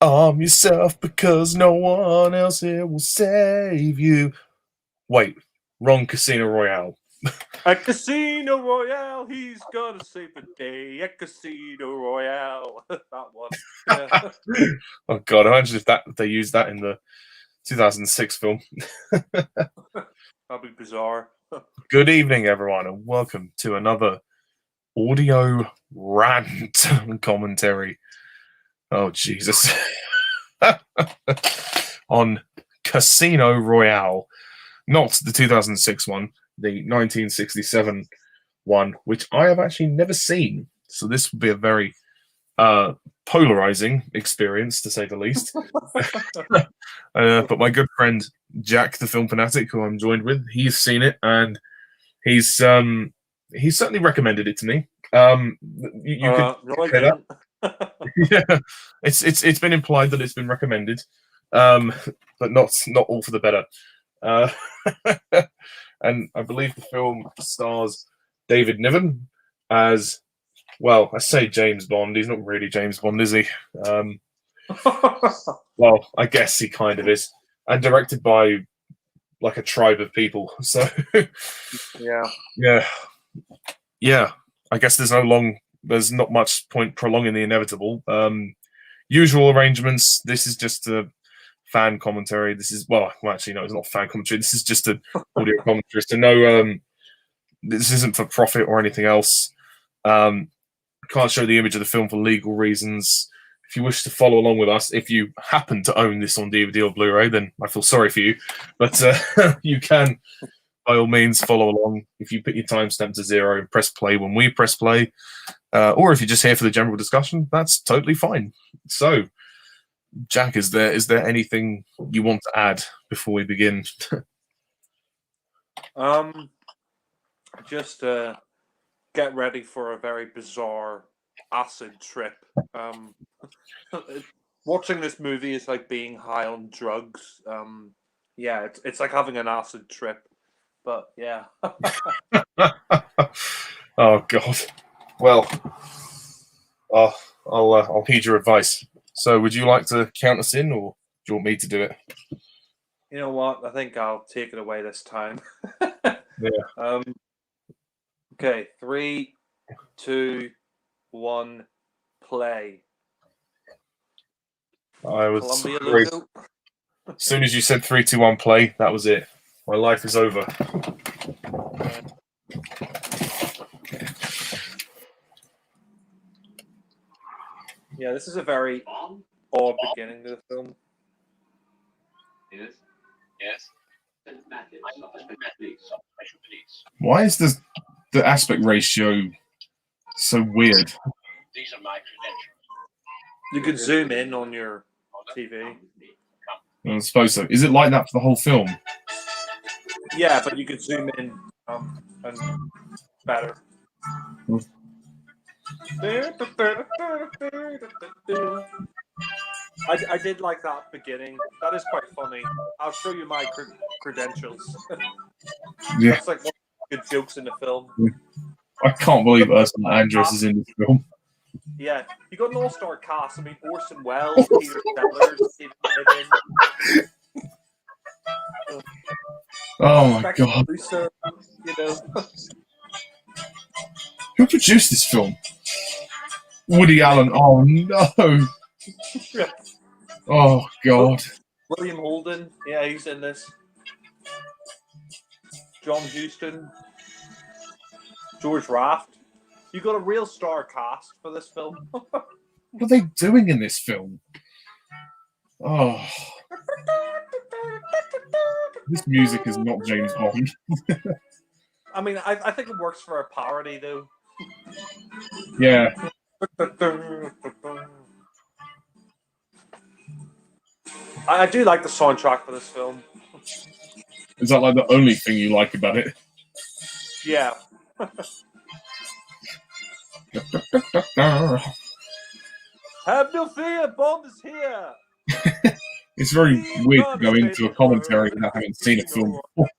Arm yourself because no one else here will save you. Wait, wrong Casino Royale. At Casino Royale, he's gonna save the day. At Casino Royale, that one. Yeah. Oh God, imagine if they used that in the 2006 film. That'd be bizarre. Good evening, everyone, and welcome to another audio rant commentary. Oh Jesus. On Casino Royale, not the 2006 one, the 1967 one, which I have actually never seen. So this would be a very polarizing experience, to say the least. But my good friend Jack, the film fanatic, who I'm joined with, he's seen it and he's certainly recommended it to me. You could say that. Yeah, it's been implied that it's been recommended, but not all for the better. And I believe the film stars David Niven as, well, I say James Bond. He's not really James Bond, is he? Well, I guess he kind of is. And directed by like a tribe of people. So yeah. I guess there's not much point prolonging the inevitable. Usual arrangements. This is just a fan commentary. This is actually no, it's not fan commentary. This is just an audio commentary. So no, this isn't for profit or anything else. Can't show the image of the film for legal reasons. If you wish to follow along with us, if you happen to own this on DVD or Blu-ray, then I feel sorry for you. But you can, by all means, follow along. If you put your timestamp to 0 and press play when we press play, or if you're just here for the general discussion, that's totally fine. So, Jack, is there anything you want to add before we begin? Just get ready for a very bizarre acid trip. Watching this movie is like being high on drugs. Yeah, it's like having an acid trip. But yeah. Oh God. Well, I'll heed your advice. So, would you like to count us in, or do you want me to do it? You know what? I think I'll take it away this time. Yeah. Okay, 3, 2, 1, play. I was Columbia sorry. logo. As soon as you said 3, 2, 1, play, that was it. My life is over. Yeah, this is a very odd beginning to the film. Yes. Why is the aspect ratio so weird? These are my credentials. You can zoom in on your TV. I suppose so. Is it like that for the whole film? Yeah, but you can zoom in and better. I did like that beginning. That is quite funny. I'll show you my credentials. Yeah. That's like one of the good jokes in the film. I can't believe Ursula Andress is in this film. Yeah, you got an all-star cast. I mean, Orson Welles, Peter Sellers, David Niven. Oh my God! Producer, you know. Who produced this film? Woody Allen. Oh no! Oh God! William Holden. Yeah, he's in this. John Huston. George Raft. You got a real star cast for this film. What are they doing in this film? Oh. This music is not James Bond. I mean, I think it works for a parody, though. Yeah. I do like the soundtrack for this film. Is that like the only thing you like about it? Yeah. Have no fear, Bond is here. It's very weird to go into a commentary without having seen a film before.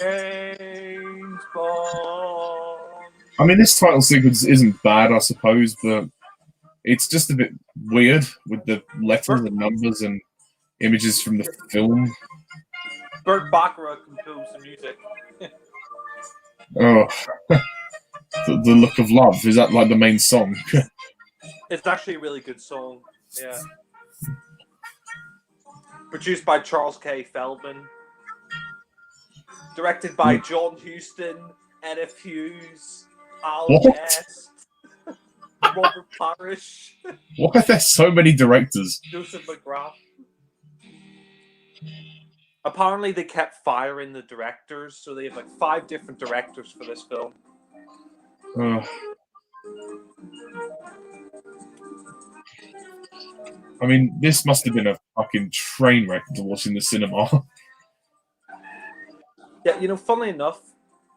James Bond. I mean, this title sequence isn't bad, I suppose, but it's just a bit weird with the letters and numbers and images from the film. Burt Bacharach composed the music. Oh, the Look of Love, is that like the main song? It's actually a really good song. Yeah. Produced by Charles K. Feldman. Directed by John Huston, Edith Hughes, Al What? Guest, Robert Parrish, Why are there so many directors? Joseph McGrath. Apparently, they kept firing the directors, so they have like 5 different directors for this film. I mean, this must have been a fucking train wreck to watch in the cinema. Yeah, you know, funnily enough,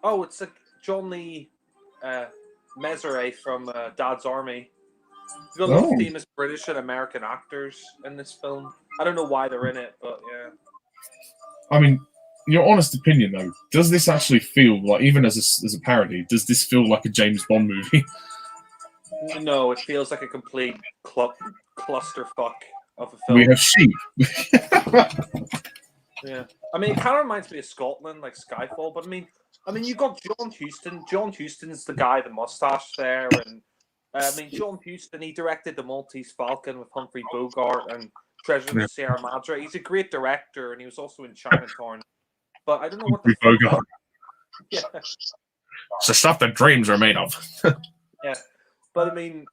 it's like John Lee Meseret from Dad's Army. We've got a lot of famous British and American actors in this film. I don't know why they're in it, but yeah. I mean, your honest opinion, though, does this actually feel like, even as a parody, does this feel like a James Bond movie? No, it feels like a complete clusterfuck of a film. We have sheep. Yeah, I mean, it kind of reminds me of Scotland, like Skyfall. But I mean, you got John Huston. John Huston's the guy, the mustache there, and I mean, John Huston. He directed The Maltese Falcon with Humphrey Bogart and Treasure of the Sierra Madre. He's a great director, and he was also in Chinatown. But I don't know what the fuck. Bogart. Yeah, It's the stuff that dreams are made of. yeah, but I mean,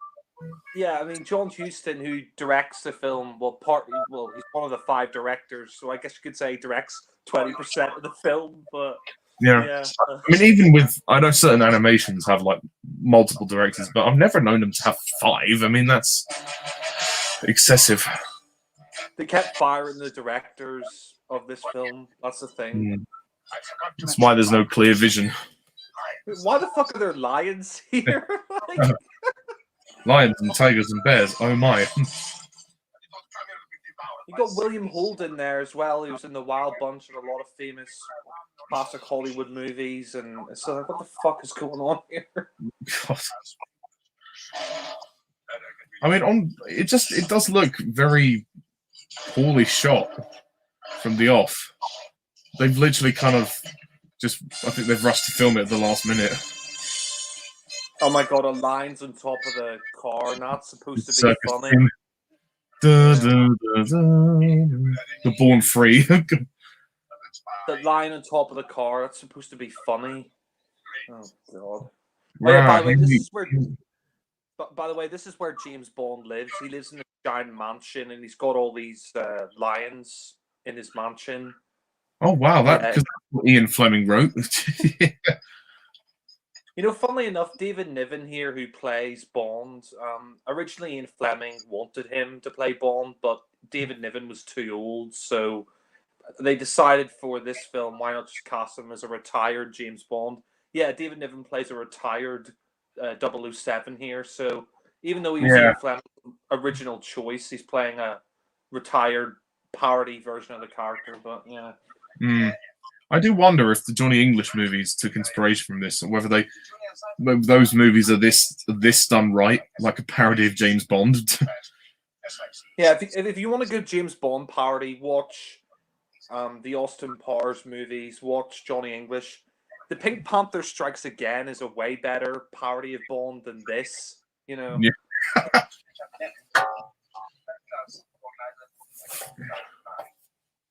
John Huston, who directs the film, he's one of the 5 directors, so I guess you could say he directs 20% of the film. But yeah. I mean, even with, I know certain animations have like multiple directors, but I've never known them to have 5. I mean, that's excessive. They kept firing the directors of this film. That's the thing. That's why there's no clear vision. Why the fuck are there lions here? Like... Lions and tigers and bears. Oh my. You got William Holden there as well. He was in The Wild Bunch and a lot of famous classic Hollywood movies. And so, like, what the fuck is going on here? God. I mean, it does look very poorly shot from the off. They've literally kind of I think they've rushed to film it at the last minute. Oh my god, a line's on top of the car, and that's supposed to be funny. The Born Free. The line on top of the car, that's supposed to be funny. Oh god. By the way, this is where James Bond lives. He lives in a giant mansion, and he's got all these lions in his mansion. Oh wow, that's what Ian Fleming wrote. You know, funnily enough, David Niven here, who plays Bond, originally Ian Fleming wanted him to play Bond, but David Niven was too old, so they decided for this film, why not just cast him as a retired James Bond? Yeah, David Niven plays a retired 007 here, so even though he was Ian Fleming's original choice, he's playing a retired parody version of the character, but yeah. I do wonder if the Johnny English movies took inspiration from this, or whether those movies are this done right, like a parody of James Bond. Yeah, if you want a good James Bond parody, watch the Austin Powers movies, watch Johnny English. The Pink Panther Strikes Again is a way better parody of Bond than this, you know. Yeah.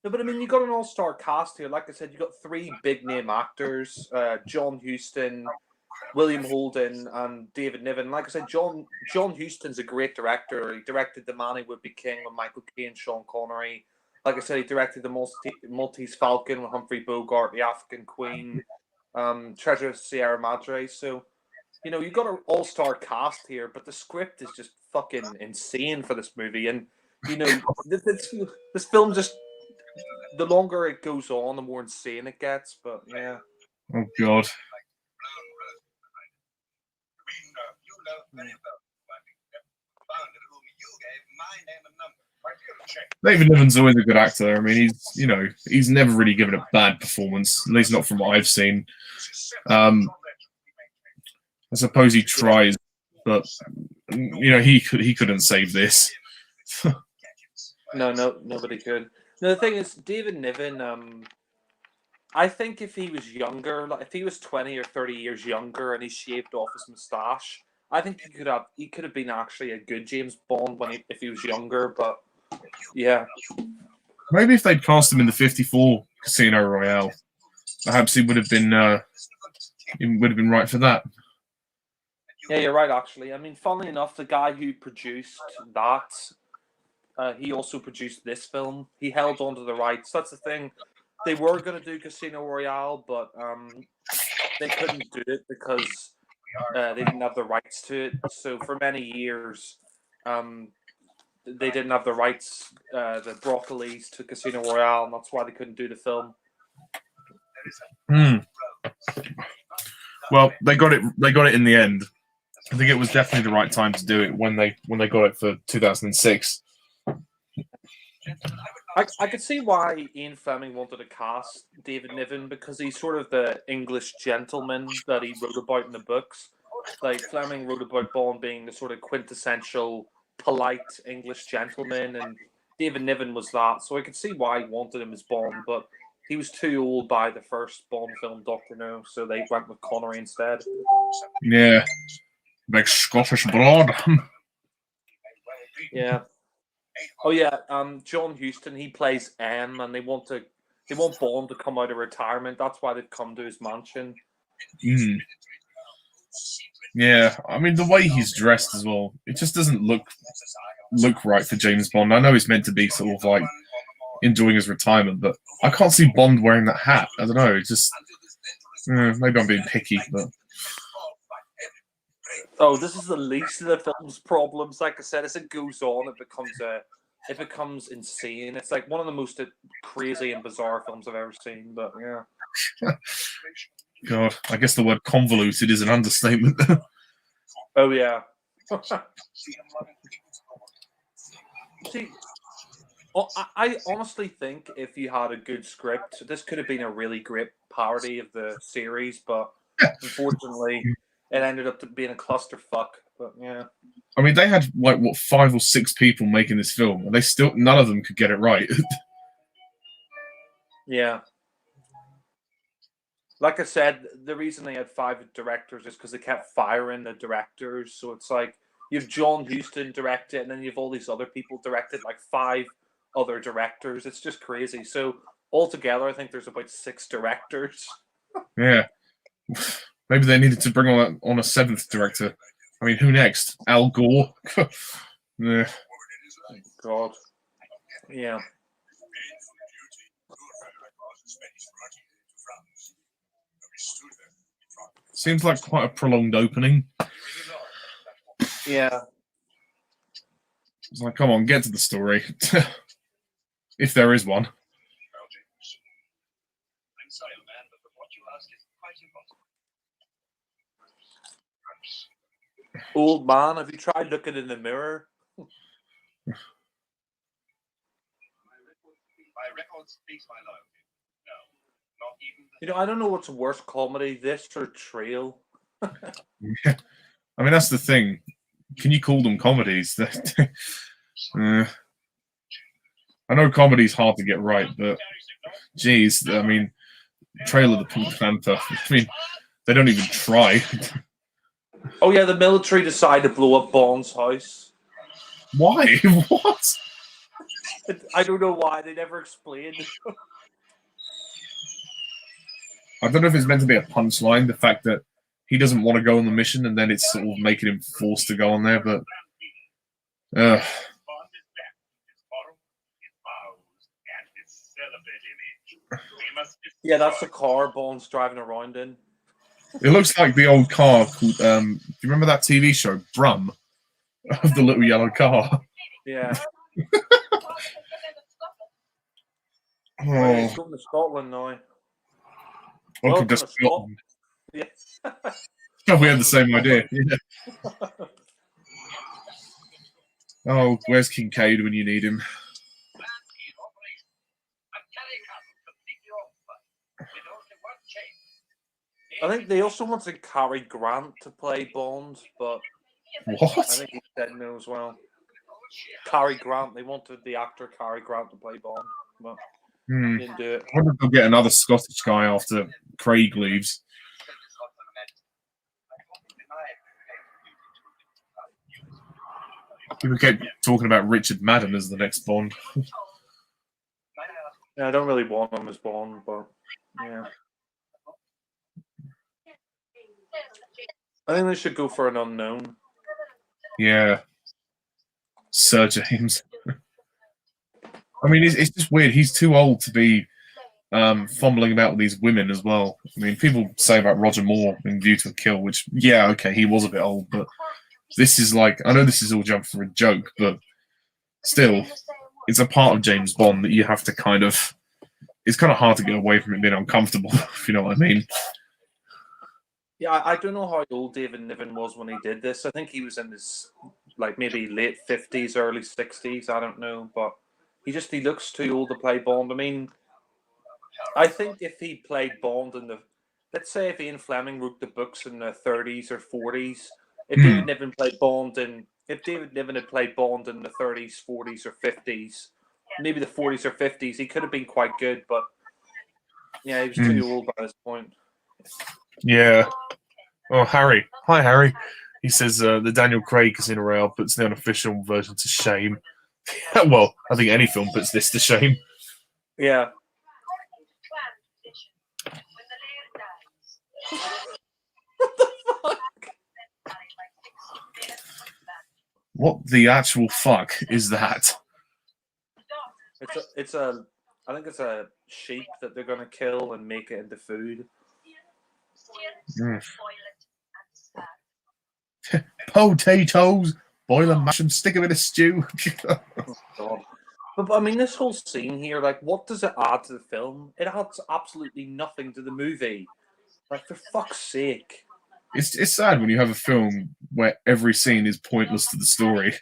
No, but I mean, you got an all-star cast here. Like I said, you got 3 big-name actors: John Huston, William Holden, and David Niven. Like I said, John Huston's a great director. He directed The Man Who Would Be King with Michael Caine and Sean Connery. Like I said, he directed The Maltese Falcon with Humphrey Bogart, The African Queen, Treasure of Sierra Madre. So, you know, you got an all-star cast here, but the script is just fucking insane for this movie. And you know, this film just. The longer it goes on, the more insane it gets, but yeah. Oh, God. David Niven's always a good actor. I mean, he's never really given a bad performance, at least not from what I've seen. I suppose he tries, but he couldn't save this. No, nobody could. No, the thing is, David Niven. I think if he was younger, like if he was 20 or 30 years younger and he shaved off his moustache, I think he could have been actually a good James Bond if he was younger. But yeah, maybe if they'd cast him in the '54 Casino Royale, perhaps he would have been right for that. Yeah, you're right. Actually, I mean, funnily enough, the guy who produced that, he also produced this film. He held on to the rights. That's the thing. They were going to do Casino Royale, but they couldn't do it because they didn't have the rights to it. So for many years, they didn't have the rights, the broccolis to Casino Royale, and that's why they couldn't do the film. Well, they got it. They got it in the end. I think it was definitely the right time to do it when they got it for 2006. I could see why Ian Fleming wanted to cast David Niven because he's sort of the English gentleman that he wrote about in the books. Like Fleming wrote about Bond being the sort of quintessential polite English gentleman, and David Niven was that. So I could see why he wanted him as Bond, but he was too old by the first Bond film, Dr. No, so they went with Connery instead. Yeah, big Scottish broad. Yeah. Oh yeah, John Huston, he plays M, and they want Bond to come out of retirement. That's why they've come to his mansion. Yeah, I mean the way he's dressed as well, it just doesn't look right for James Bond. I know he's meant to be sort of like enjoying his retirement, but I can't see Bond wearing that hat. I don't know. It's just maybe I'm being picky, but. Oh, this is the least of the film's problems. Like I said, as it goes on, it becomes insane. It's like one of the most crazy and bizarre films I've ever seen. But yeah. God, I guess the word convoluted is an understatement. Oh yeah. See, I honestly think if you had a good script, this could have been a really great parody of the series. But unfortunately, it ended up being a clusterfuck. But yeah. I mean, they had like 5 or 6 people making this film, and none of them could get it right. Yeah. Like I said, the reason they had 5 directors is because they kept firing the directors. So it's like you have John Huston direct it, and then you have all these other people directed, like 5 other directors. It's just crazy. So altogether, I think there's about 6 directors. Yeah. Maybe they needed to bring on a 7th director. I mean, who next? Al Gore? Yeah. God. Yeah. Seems like quite a prolonged opening. Yeah. It's like, come on, get to the story. If there is one. Old man, have you tried looking in the mirror? My record speaks my loyalty. No, not even. I don't know what's worse comedy, this or Trail. Yeah. I mean, that's the thing. Can you call them comedies? I know comedy's hard to get right, but geez, I mean, Trail of the Pink Panther. I mean, they don't even try. Oh yeah, the military decided to blow up Bond's house. Why? What? I don't know why. They never explained. I don't know if it's meant to be a punchline, the fact that he doesn't want to go on the mission, and then it's sort of making him forced to go on there, but... Yeah, that's the car Bond's driving around in. It looks like the old car called... do you remember that TV show, Brum? Of the little yellow car. Yeah. Oh. He's going to Scotland now. Welcome to Scotland. Yeah. We had the same idea. Yeah. Oh, where's Kincaid when you need him? I think they also wanted Cary Grant to play Bond, but I What? think he said no as well. Cary Grant, they wanted the actor Cary Grant to play Bond, but didn't do it. I wonder if they'll get another Scottish guy after Craig leaves. People kept talking about Richard Madden as the next Bond. Yeah, I don't really want him as Bond, but yeah. I think they should go for an unknown. Yeah. Sir James. I mean, it's just weird. He's too old to be fumbling about with these women as well. I mean, people say about Roger Moore in View to a Kill, which, yeah, okay, he was a bit old, but this is like, I know this is all jump for a joke, but still, it's a part of James Bond that you have to kind of, it's kind of hard to get away from it being uncomfortable, if you know what I mean. Yeah, I don't know how old David Niven was when he did this. I think he was in his, like, maybe late 50s, early 60s. I don't know, but he looks too old to play Bond. I mean, I think if he played Bond in the, let's say if Ian Fleming wrote the books in the 30s or 40s, if David Niven played Bond in, if David Niven had played Bond in the 30s, 40s, or 50s, maybe the 40s or 50s, he could have been quite good, but yeah, he was too old by this point. Yeah. Oh, Harry. Hi, Harry. He says the Daniel Craig Casino Royale puts the unofficial version to shame. Well, I think any film puts this to shame. Yeah. What the fuck? What the actual fuck is that? It's a I think it's a sheep that they're gonna kill and make it into food. Potatoes, boil and mash them, stick them in a stew. God. But I mean, this whole scene here, like, what does it add to the film? It adds absolutely nothing to the movie. Like, for fuck's sake. It's sad when you have a film where every scene is pointless to the story.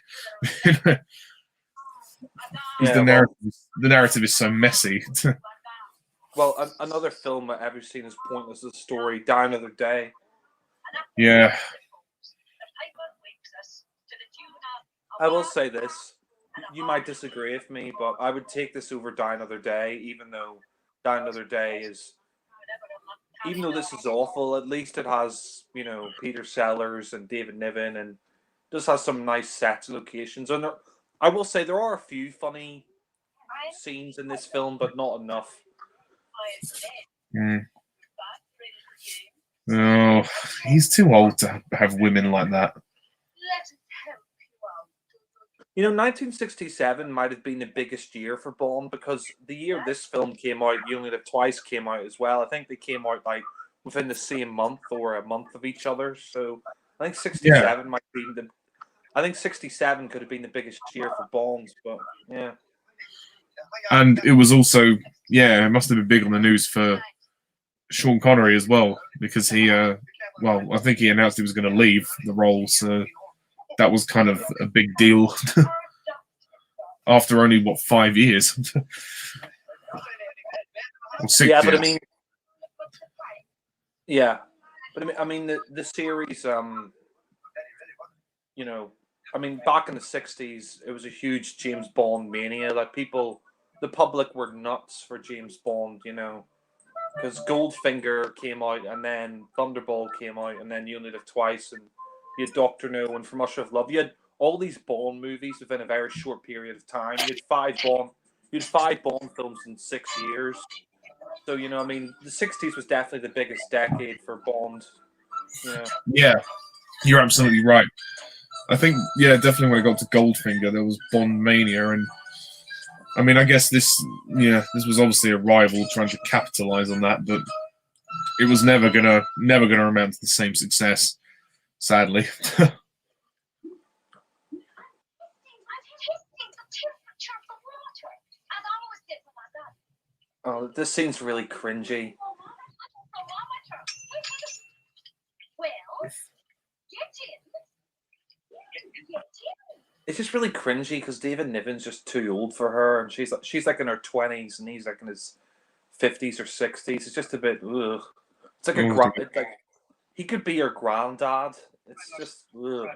The narrative is so messy. Well, another film that every scene is pointless to the story, Die Another Day. Yeah. I will say this. You might disagree with me, but I would take this over Die Another Day, even though Die Another Day is... Even though this is awful, at least it has, you know, Peter Sellers and David Niven, and just has some nice sets and locations. And I will say there are a few funny scenes in this film, but not enough. Oh, he's too old to have women like that. You know, 1967 might have been the biggest year for Bond because the year this film came out, You Only Live Twice came out as well. I think they came out like within the same month or a month of each other. So I think 67 might be the. I think 67 could have been the biggest year for Bond, but yeah. And it was also, yeah, it must have been big on the news for Sean Connery as well, because he, well, I think he announced he was going to leave the role, so that was kind of a big deal after only, what, 5 years? Or 6 yeah, years. but I mean, yeah, but I mean the series, you know, I mean, back in the 60s, it was a huge James Bond mania. Like people, the public were nuts for James Bond, you know, because Goldfinger came out, and then Thunderball came out, and then You Only Live Twice, and you had Doctor No, and From Russia with Love. You had all these Bond movies within a very short period of time. You had five Bond films in 6 years. So, you know, I mean, the 60s was definitely the biggest decade for Bond. You know. Yeah, you're absolutely right. I think, yeah, definitely when it got to Goldfinger, there was Bond mania, and I mean, I guess this was obviously a rival trying to capitalize on that, but it was never gonna amount to the same success, sadly. Oh, this scene's really cringy. It's just really cringy because David Niven's just too old for her, and she's like in her 20s, and he's like in his 50s or 60s. It's just a bit. Ugh. It's like it's like he could be your granddad. It's just. Ugh.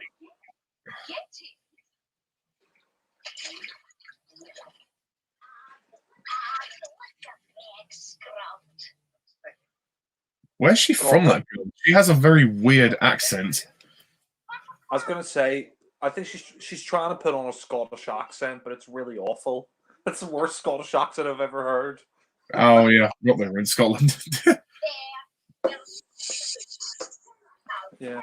Where's she from, that girl? She has a very weird accent. I was gonna say, I think she's trying to put on a Scottish accent, but it's really awful. That's the worst Scottish accent I've ever heard. Oh yeah, not there in Scotland. Yeah.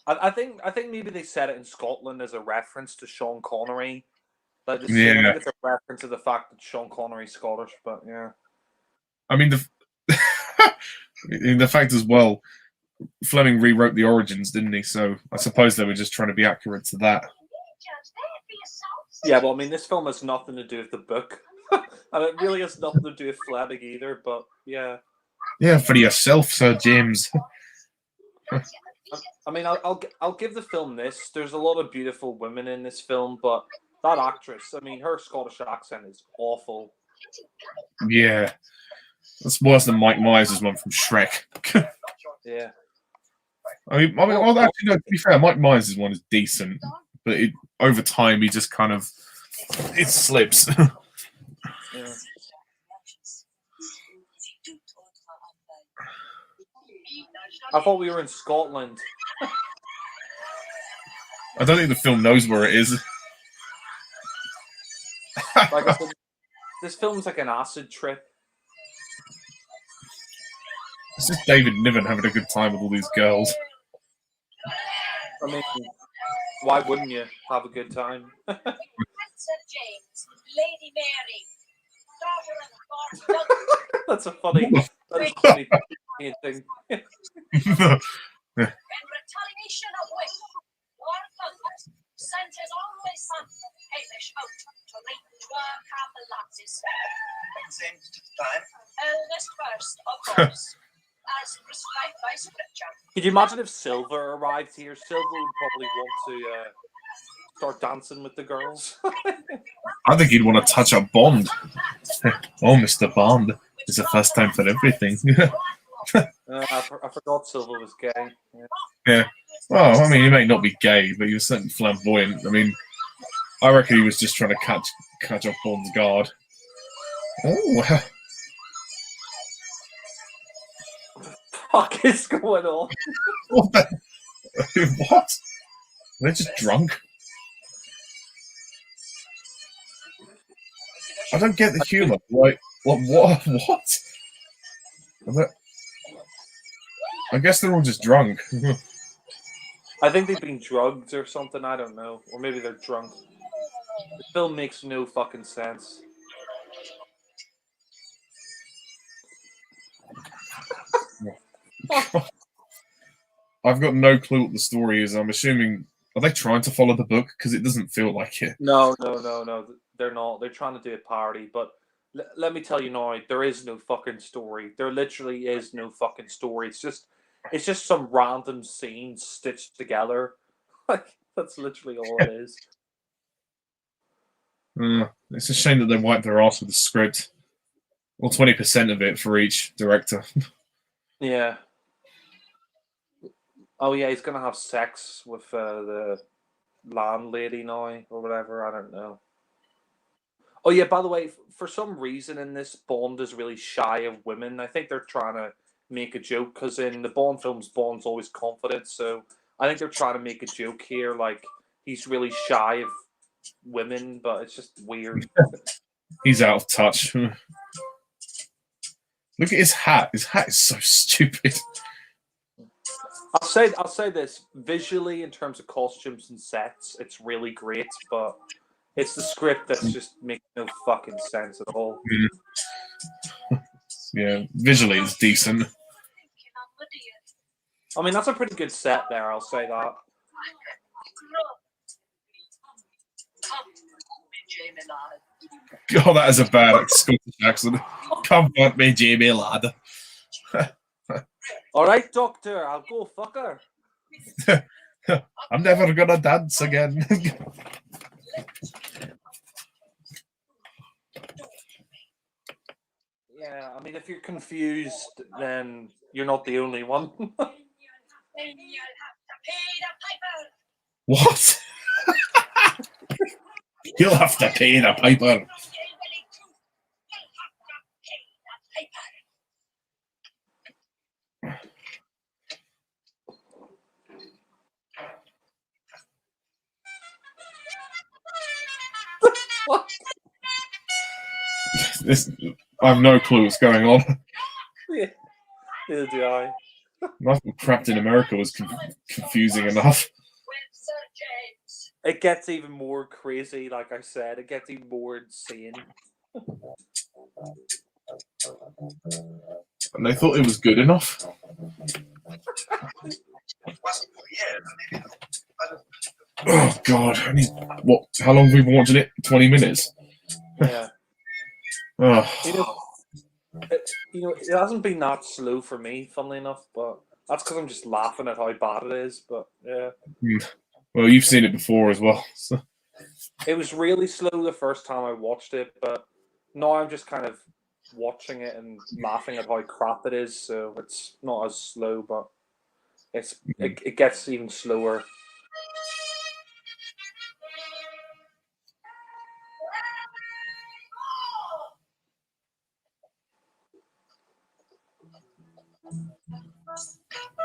I think maybe they said it in Scotland as a reference to Sean Connery. Like, I think it's a reference to the fact that Sean Connery's Scottish, but yeah. I mean, the fact as well, Fleming rewrote the origins, didn't he? So I suppose they were just trying to be accurate to that. Yeah, well, I mean, this film has nothing to do with the book, and it really has nothing to do with Fleming either. But yeah. Yeah, for yourself, Sir James. I mean, I'll give the film this. There's a lot of beautiful women in this film, but that actress, I mean, her Scottish accent is awful. Yeah. That's worse than Mike Myers' one from Shrek. Yeah. I mean, well, actually, no, to be fair, Mike Myers' one is decent, but over time, he just kind of, it slips. Yeah. I thought we were in Scotland. I don't think the film knows where it is. Like I said, this film's like an acid trip. It's just David Niven having a good time with all these girls. I mean, why wouldn't you have a good time? Sir James, Lady Mary, That's a funny thing. in retaliation of which, Lord Douglas sent his only son, Hamish, out to reach work and the lasses. Same time. Eldest first, of course, as prescribed by scripture. Could you imagine if Silver arrived here? Silver would probably want to start dancing with the girls. I think he'd want to touch up Bond. Oh, Mr. Bond. It's the first time for everything. I forgot Silver was gay. Yeah. Well, I mean, he may not be gay, but he was certainly flamboyant. I mean, I reckon he was just trying to catch off Bond's guard. Oh. Fuck is going on? What? They're just drunk. I don't get the humour. Like, what? I guess they're all just drunk. I think they've been drugged or something. I don't know, or maybe they're drunk. The film makes no fucking sense. I've got no clue what the story is. I'm assuming, are they trying to follow the book? Because it doesn't feel like it. No. They're not. They're trying to do a parody, but let me tell you now, there is no fucking story. There literally is no fucking story. It's just some random scenes stitched together. Like, that's literally all it is. It's a shame that they wiped their ass with the script. Well, 20% of it for each director. Yeah. Oh yeah, he's gonna have sex with the landlady now or whatever. I don't know. Oh yeah, by the way, for some reason in this, Bond is really shy of women. I think they're trying to make a joke because in the Bond films, Bond's always confident. So I think they're trying to make a joke here, like he's really shy of women, but it's just weird. He's out of touch. Look at his hat. His hat is so stupid. I'll say this visually in terms of costumes and sets, it's really great, but it's the script that's just makes no fucking sense at all. Yeah, visually it's decent. I mean, that's a pretty good set there. I'll say that. God, that is a bad Scottish accent. Comfort me, Jamie lad. All right, Doctor, I'll go fuck her. I'm never gonna dance again. Yeah, I mean, if you're confused, then you're not the only one. What? You'll have to pay the piper. What? This, I have no clue what's going on. Yeah, neither do I. Nothing Captain America was confusing enough. It gets even more crazy, like I said. It gets even more insane. And they thought it was good enough. Oh God! What? How long have we been watching it? 20 minutes. Yeah. Oh. It hasn't been that slow for me, funnily enough, but that's because I'm just laughing at how bad it is. But yeah. Well, you've seen it before as well. So. It was really slow the first time I watched it, but now I'm just kind of watching it and laughing at how crap it is. So it's not as slow, but it gets even slower.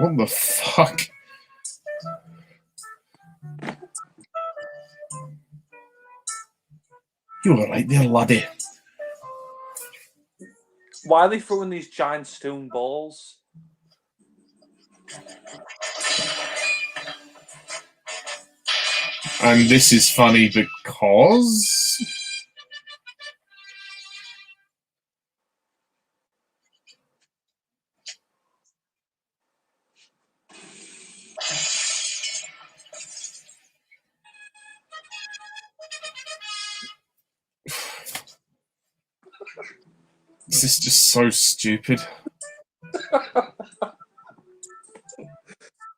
What the fuck? You were right there, laddie. Why are they throwing these giant stone balls? And this is funny because... This is just so stupid.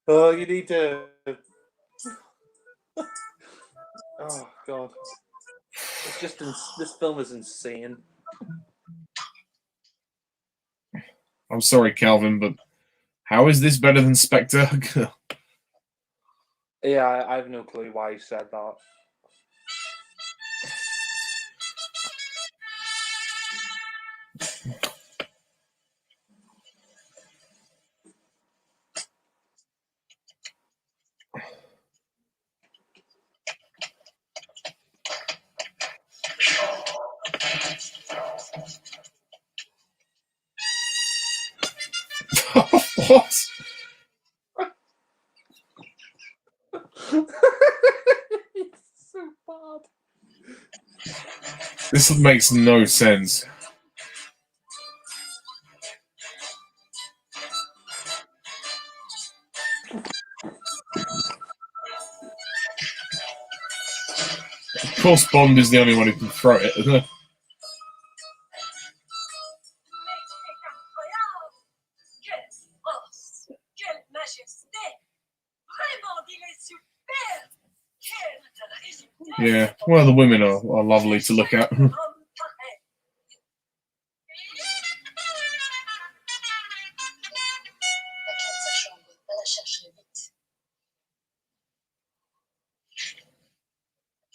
Oh, you need to... Oh, God. It's just... This film is insane. I'm sorry, Calvin, but how is this better than Spectre? Yeah, I have no clue why he said that. What? It's so bad. This makes no sense. Of course, Bond is the only one who can throw it, isn't it? Yeah, well, the women are lovely to look at.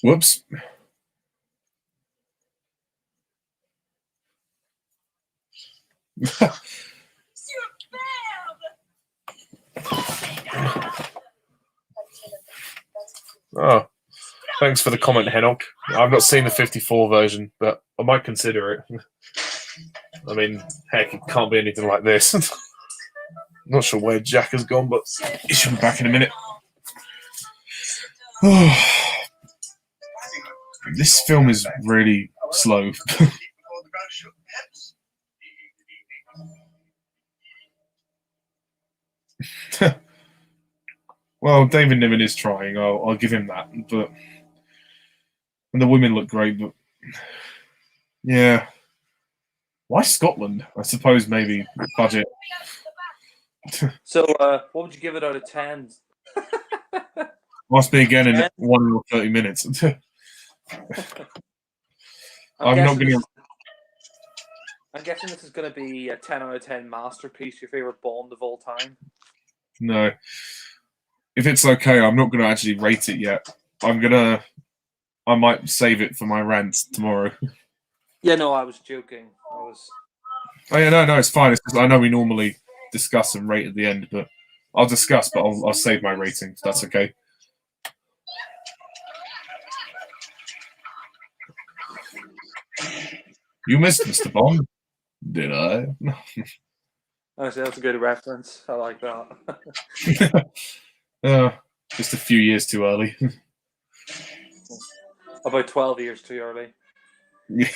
Whoops. Oh, thanks for the comment, Henok. I've not seen the 54 version, but I might consider it. I mean, heck, it can't be anything like this. I'm not sure where Jack has gone, but he should be back in a minute. This film is really slow. Well, David Niven is trying. I'll give him that. But and the women look great, but yeah. Why Scotland? I suppose maybe budget. So, what would you give it out of 10? Must be again in 1 or 30 minutes. I'm not going to. I'm guessing this is going to be a 10 out of 10 masterpiece, your favorite Bond of all time. No. If it's okay, I'm not going to actually rate it yet. I might save it for my rant tomorrow. Yeah, no, I was joking. Oh yeah, no, it's fine. It's just, I know we normally discuss and rate at the end, but I'll discuss, but I'll save my rating. If that's okay. You missed Mr. Bond, did I? Honestly, that's a good reference. I like that. Just a few years too early. About 12 years too early. Yeah.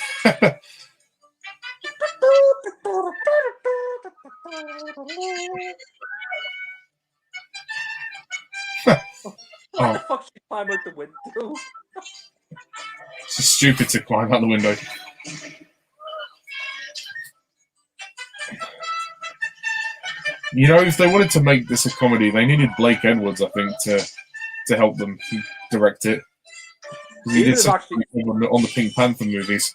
What the fuck should climb out the window? It's just stupid to climb out the window. You know, if they wanted to make this a comedy, they needed Blake Edwards, I think, to help them direct it. He did something on the Pink Panther movies.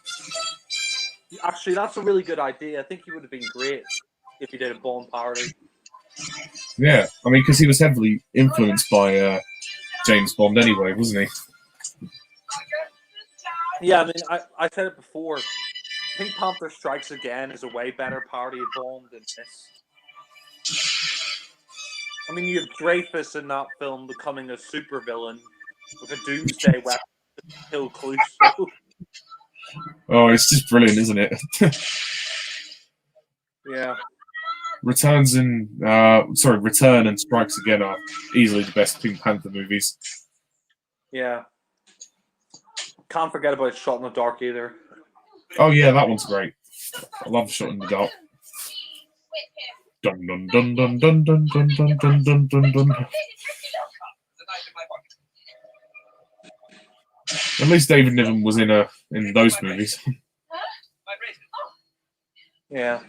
Actually, that's a really good idea. I think he would have been great if he did a Bond parody. Yeah, I mean, because he was heavily influenced by James Bond anyway, wasn't he? Yeah, I mean, I said it before. Pink Panther Strikes Again is a way better parody of Bond than this. I mean, you have Dreyfus in that film becoming a supervillain with a doomsday weapon to kill Clouseau. Oh, it's just brilliant, isn't it? Yeah. Return and Strikes Again are easily the best Pink Panther movies. Yeah. Can't forget about Shot in the Dark either. Oh yeah, that one's great. I love Shot in the Dark. Dun dun dun dun dun dun dun dun dun dun dun dun. At least David Niven was in those movies. Yeah.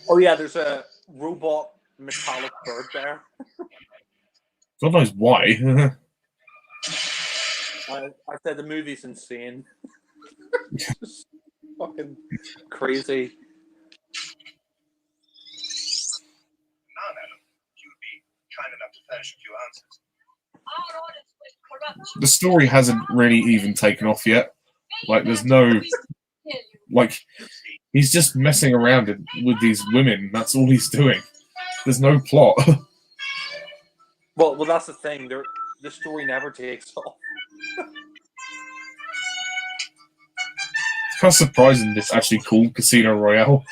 Oh yeah, there's a robot metallic bird there. God knows why. I said the movie's insane. Just fucking crazy. Now, madam, if you would be kind enough to furnish a few answers. The story hasn't really even taken off yet. Like, there's no... Like, he's just messing around with these women. That's all he's doing. There's no plot. Well, that's the thing. The story never takes off. It's kind of surprising this actually called Casino Royale.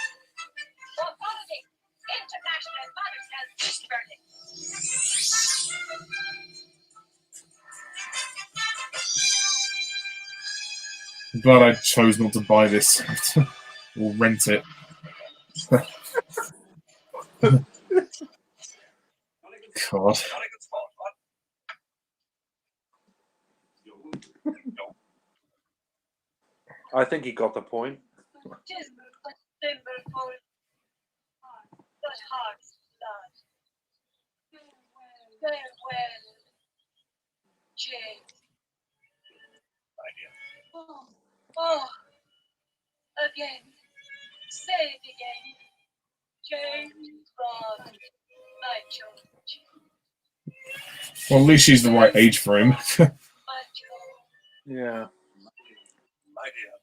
I'm glad I chose not to buy this or rent it. God. I think he got the point. Oh, again. Say it again. James Bond, my George. Well, at least she's the right age for him. My George. Yeah. My dear.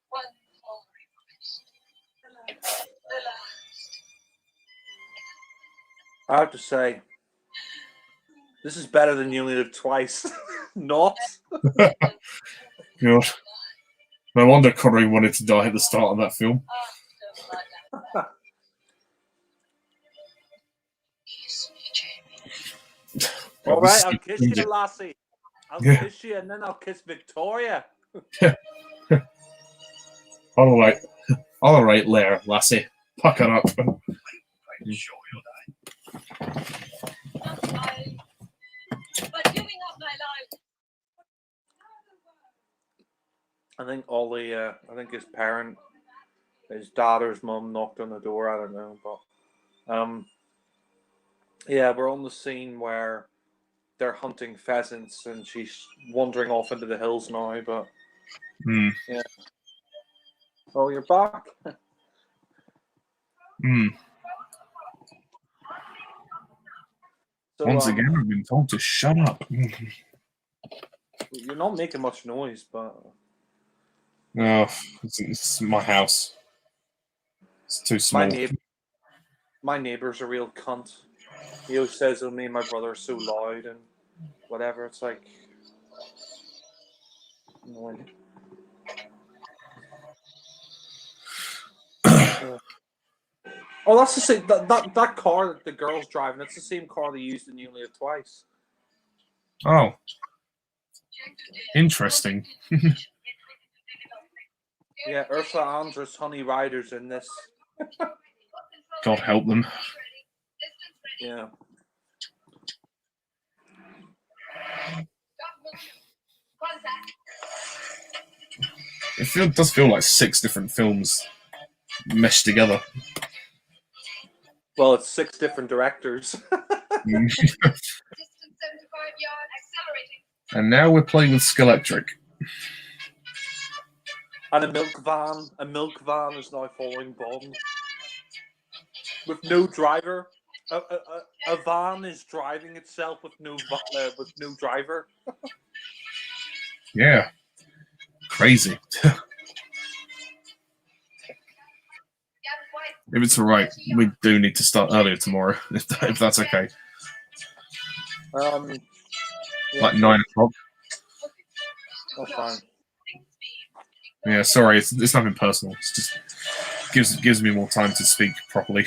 One more request. The last. I have to say, this is better than You Only Live Twice. Not. God. No wonder Connery wanted to die at the start of that film. All right, I'll kiss you, lassie. I'll kiss you, and then I'll kiss Victoria. All right, Lair, lassie. Puck it up. I'm sure you'll die. But giving up my life. I think Ollie, I think his daughter's mum knocked on the door. I don't know, but Yeah, we're on the scene where they're hunting pheasants, and she's wandering off into the hills now. But Hmm. yeah. Oh, you're back. Hmm. So, Once again, I've been told to shut up. you're not making much noise, but Oh, it's my house. It's too small. my neighbor's a real cunt. He always says that me and my brother are so loud and whatever. It's like annoying. Oh, that's the same. That car that the girl's driving. It's the same car they used in You Only Live Twice. Oh, interesting. Yeah, Ursula Andress, Honey Riders in this. God help them. Yeah. It does feel like 6 different films meshed together. Well, it's 6 different directors. And now we're playing with Skeletric. And a milk van. A milk van is now following Bond. With no driver. A van is driving itself with no driver. Yeah. Crazy. If it's alright, we do need to start earlier tomorrow, if that's okay. Yeah, like 9 o'clock. That's fine. Yeah, sorry, it's nothing personal. It's just gives me more time to speak properly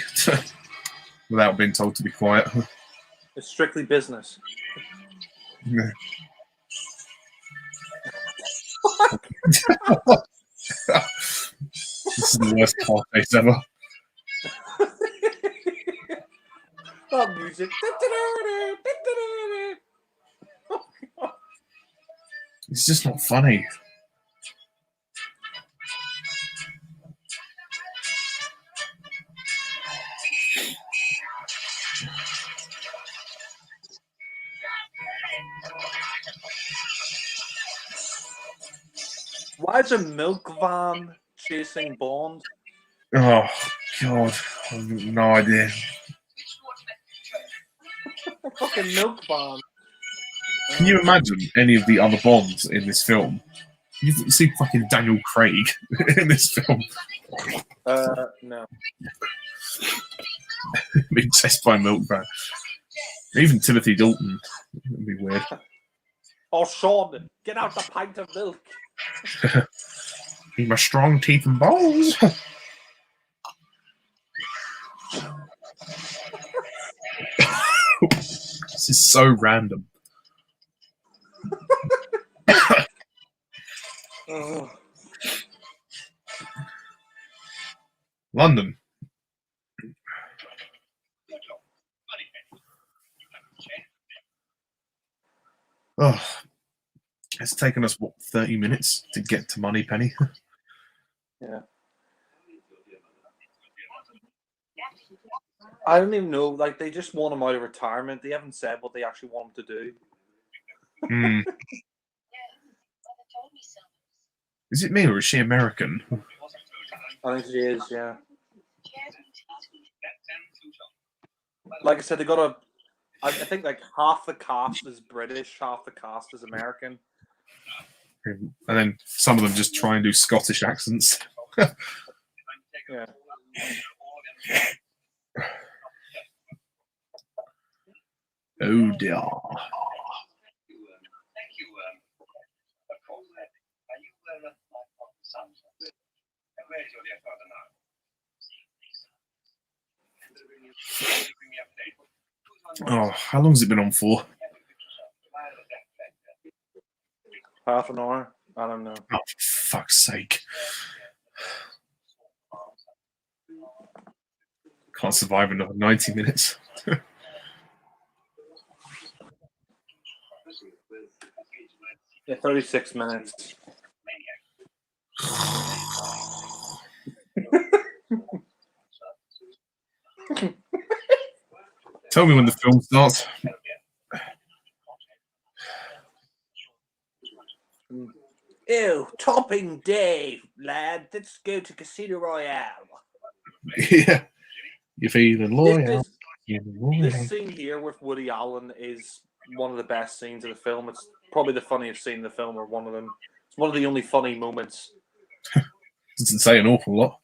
without being told to be quiet. It's strictly business. This is the worst car face ever. That music. It's just not funny. Why is a milk van chasing Bond? Oh, God. I have no idea. Fucking milk van. Can you imagine any of the other Bonds in this film? You see fucking Daniel Craig in this film. No. Being chased by a milk van. Even Timothy Dalton. That'd be weird. Oh, Sean, get out the pint of milk. Need my strong teeth and balls. This is so random. London. Oh, it's taken us, what, 30 minutes to get to Moneypenny? Yeah. I don't even know. Like, they just want him out of retirement. They haven't said what they actually want him to do. Mm. Is it me or is she American? I think she is, yeah. Like I said, they got a. I think like half the cast is British, half the cast is American. And then some of them just try and do Scottish accents. Yeah. Oh dear. Oh, how long has it been on for? Half an hour. I don't know. Oh, for fuck's sake. Can't survive another 90 minutes. Yeah, 36 minutes. Tell me when the film starts. Ew, topping day, lad. Let's go to Casino Royale. Yeah. You're feeling loyal. This scene here with Woody Allen is one of the best scenes of the film. It's probably the funniest scene in the film, or one of them. It's one of the only funny moments. Doesn't say an awful lot.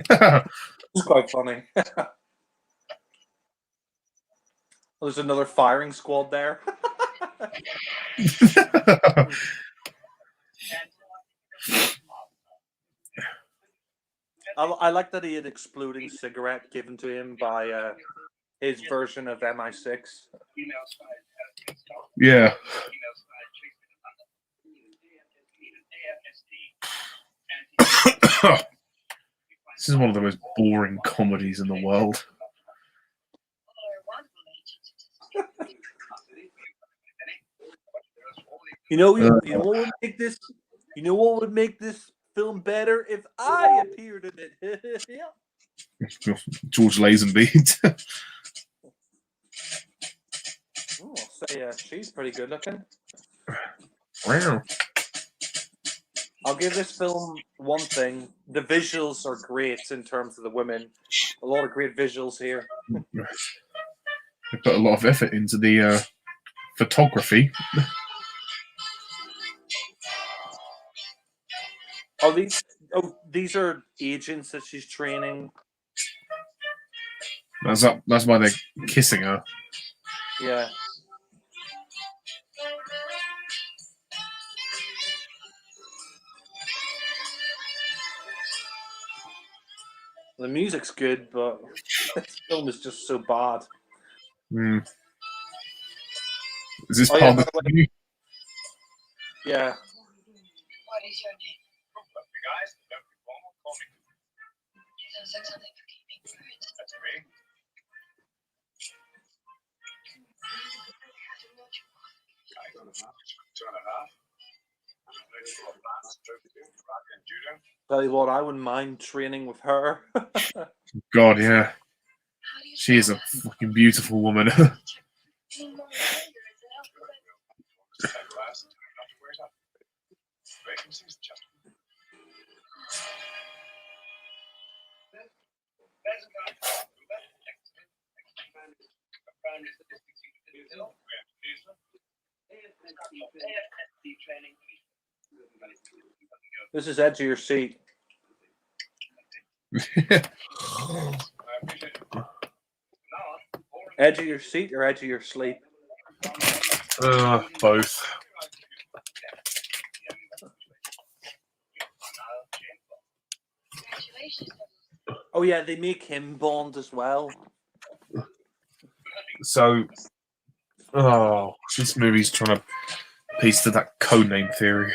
It's quite funny. There's another firing squad there. I like that he had exploding cigarette given to him by his version of MI6. Yeah. This is one of the most boring comedies in the world. You know what would make this? You know what would make this film better if I appeared in it? Yeah. George Lazenby. Ooh, I'll say she's pretty good looking. Wow. I'll give this film one thing: the visuals are great in terms of the women. A lot of great visuals here. They put a lot of effort into the photography. These are agents that she's training. That's why they're kissing her. Yeah. The music's good, but this film is just so bad. Mm. Is this Oh, part of the movie? Yeah. What is your name? Guys, don't be formal, call me. You sounds like something for keeping birds. That's me. I got a half, 2.5. Tell you what, I wouldn't mind training with her. God, yeah. She is a fucking beautiful woman. This is edge of your seat. Edge of your seat or edge of your sleep? Both. Oh yeah, they make him Bond as well. So, this movie's trying to piece to that codename theory.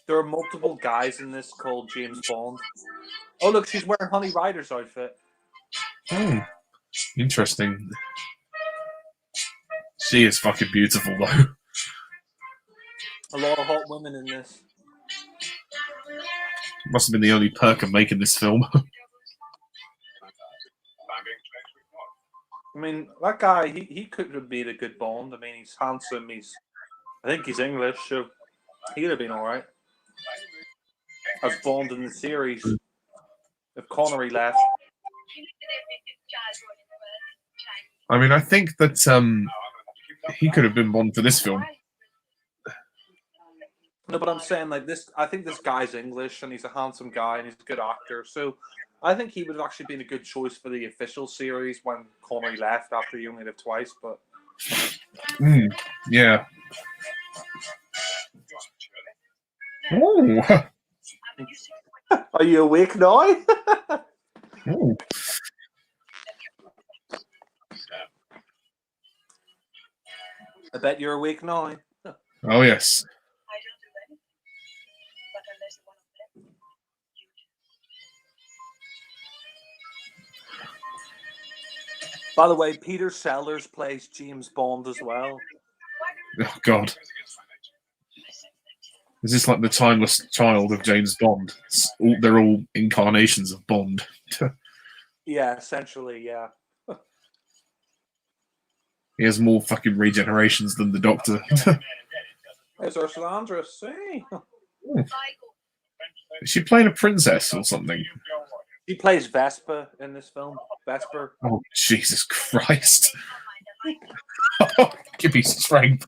There are multiple guys in this called James Bond. Oh look, she's wearing Honey Rider's outfit. Interesting. She is fucking beautiful though. A lot of hot women in this. Must have been the only perk of making this film. I mean, that guy, he could have been a good Bond. I mean, he's handsome. I think he's English, so he would have been all right as Bond in the series. If Connery left. I mean, I think that he could have been Bond for this film. No, but I'm saying like this. I think this guy's English and he's a handsome guy and he's a good actor. So I think he would have actually been a good choice for the official series when Connery left after he only lived twice. But yeah. Oh. Are you awake now? Oh. I bet you're awake now. Oh yes. I don't do any. But unless you're one of them, you do. By the way, Peter Sellers plays James Bond as well. Oh God. Is this like the timeless child of James Bond? They're all incarnations of Bond. Yeah, essentially, yeah. He has more fucking regenerations than the Doctor. There's Ursula Andress. Hey. Is she playing a princess or something? She plays Vespa in this film. Vesper. Oh, Jesus Christ. Give me strength.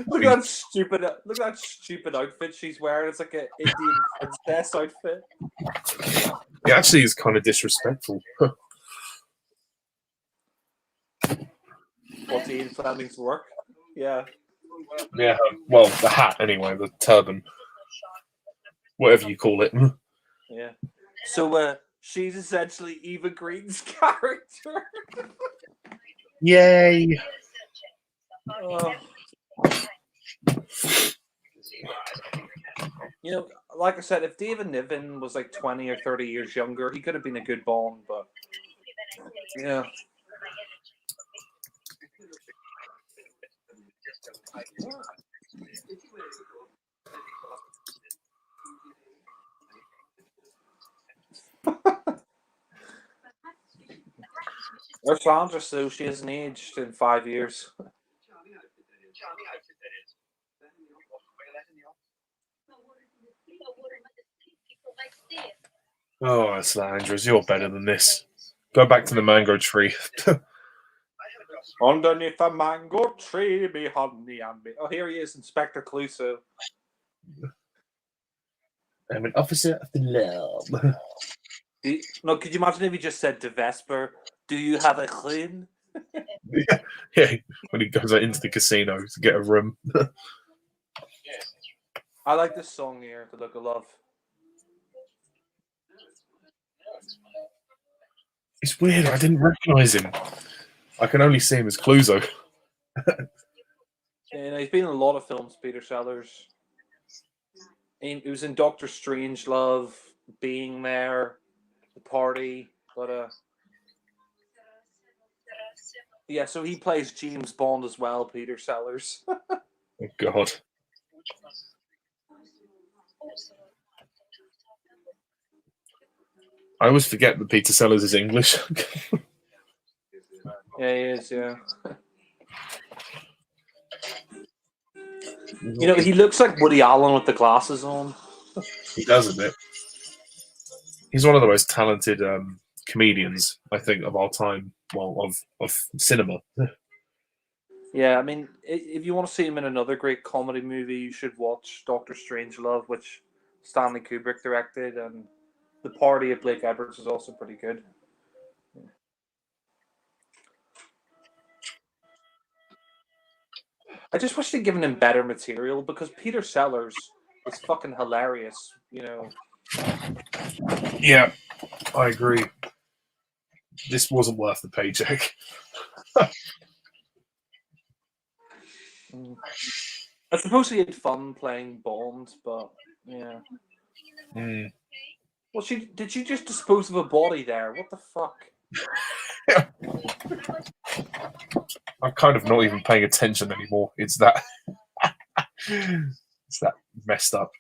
Look at that stupid outfit she's wearing. It's like an Indian princess outfit. It actually is kind of disrespectful. What's Ian Fleming's work? Yeah. Yeah, well, the hat anyway, the turban. Whatever you call it. Yeah. So she's essentially Eva Green's character. Yay. Oh. You know, like I said, if David Niven was like 20 or 30 years younger, he could have been a good Bond, but yeah. Or Sandra, so she hasn't aged in 5 years. Oh, it's Andrews, you're better than this. Go back to the mango tree. Underneath a mango tree, be honey and me. Oh, here he is, Inspector Clouseau. I'm an officer of the law. No, could you imagine if he just said to Vesper, "Do you have a clean?" Yeah, when he goes out into the casino to get a room. I like this song here, "The Look of Love." It's weird, I didn't recognise him. I can only see him as Clouseau. And he's been in a lot of films, Peter Sellers. He was in Doctor Strangelove, Being There, The Party, but yeah, so he plays James Bond as well, Peter Sellers. Oh God. I always forget that Peter Sellers is English. Yeah, he is, yeah. You know, he looks like Woody Allen with the glasses on. He does a bit. He's one of the most talented comedians, I think, of our time. Well, of cinema. Yeah, I mean, if you want to see him in another great comedy movie, you should watch Doctor Strangelove, which Stanley Kubrick directed, and The Party of Blake Edwards is also pretty good. I just wish they'd given him better material because Peter Sellers is fucking hilarious, you know. Yeah, I agree. This wasn't worth the paycheck. I suppose he had fun playing Bond, but yeah. Mm. Well, did she just dispose of a body there? What the fuck? I'm kind of not even paying attention anymore. It's that it's that messed up.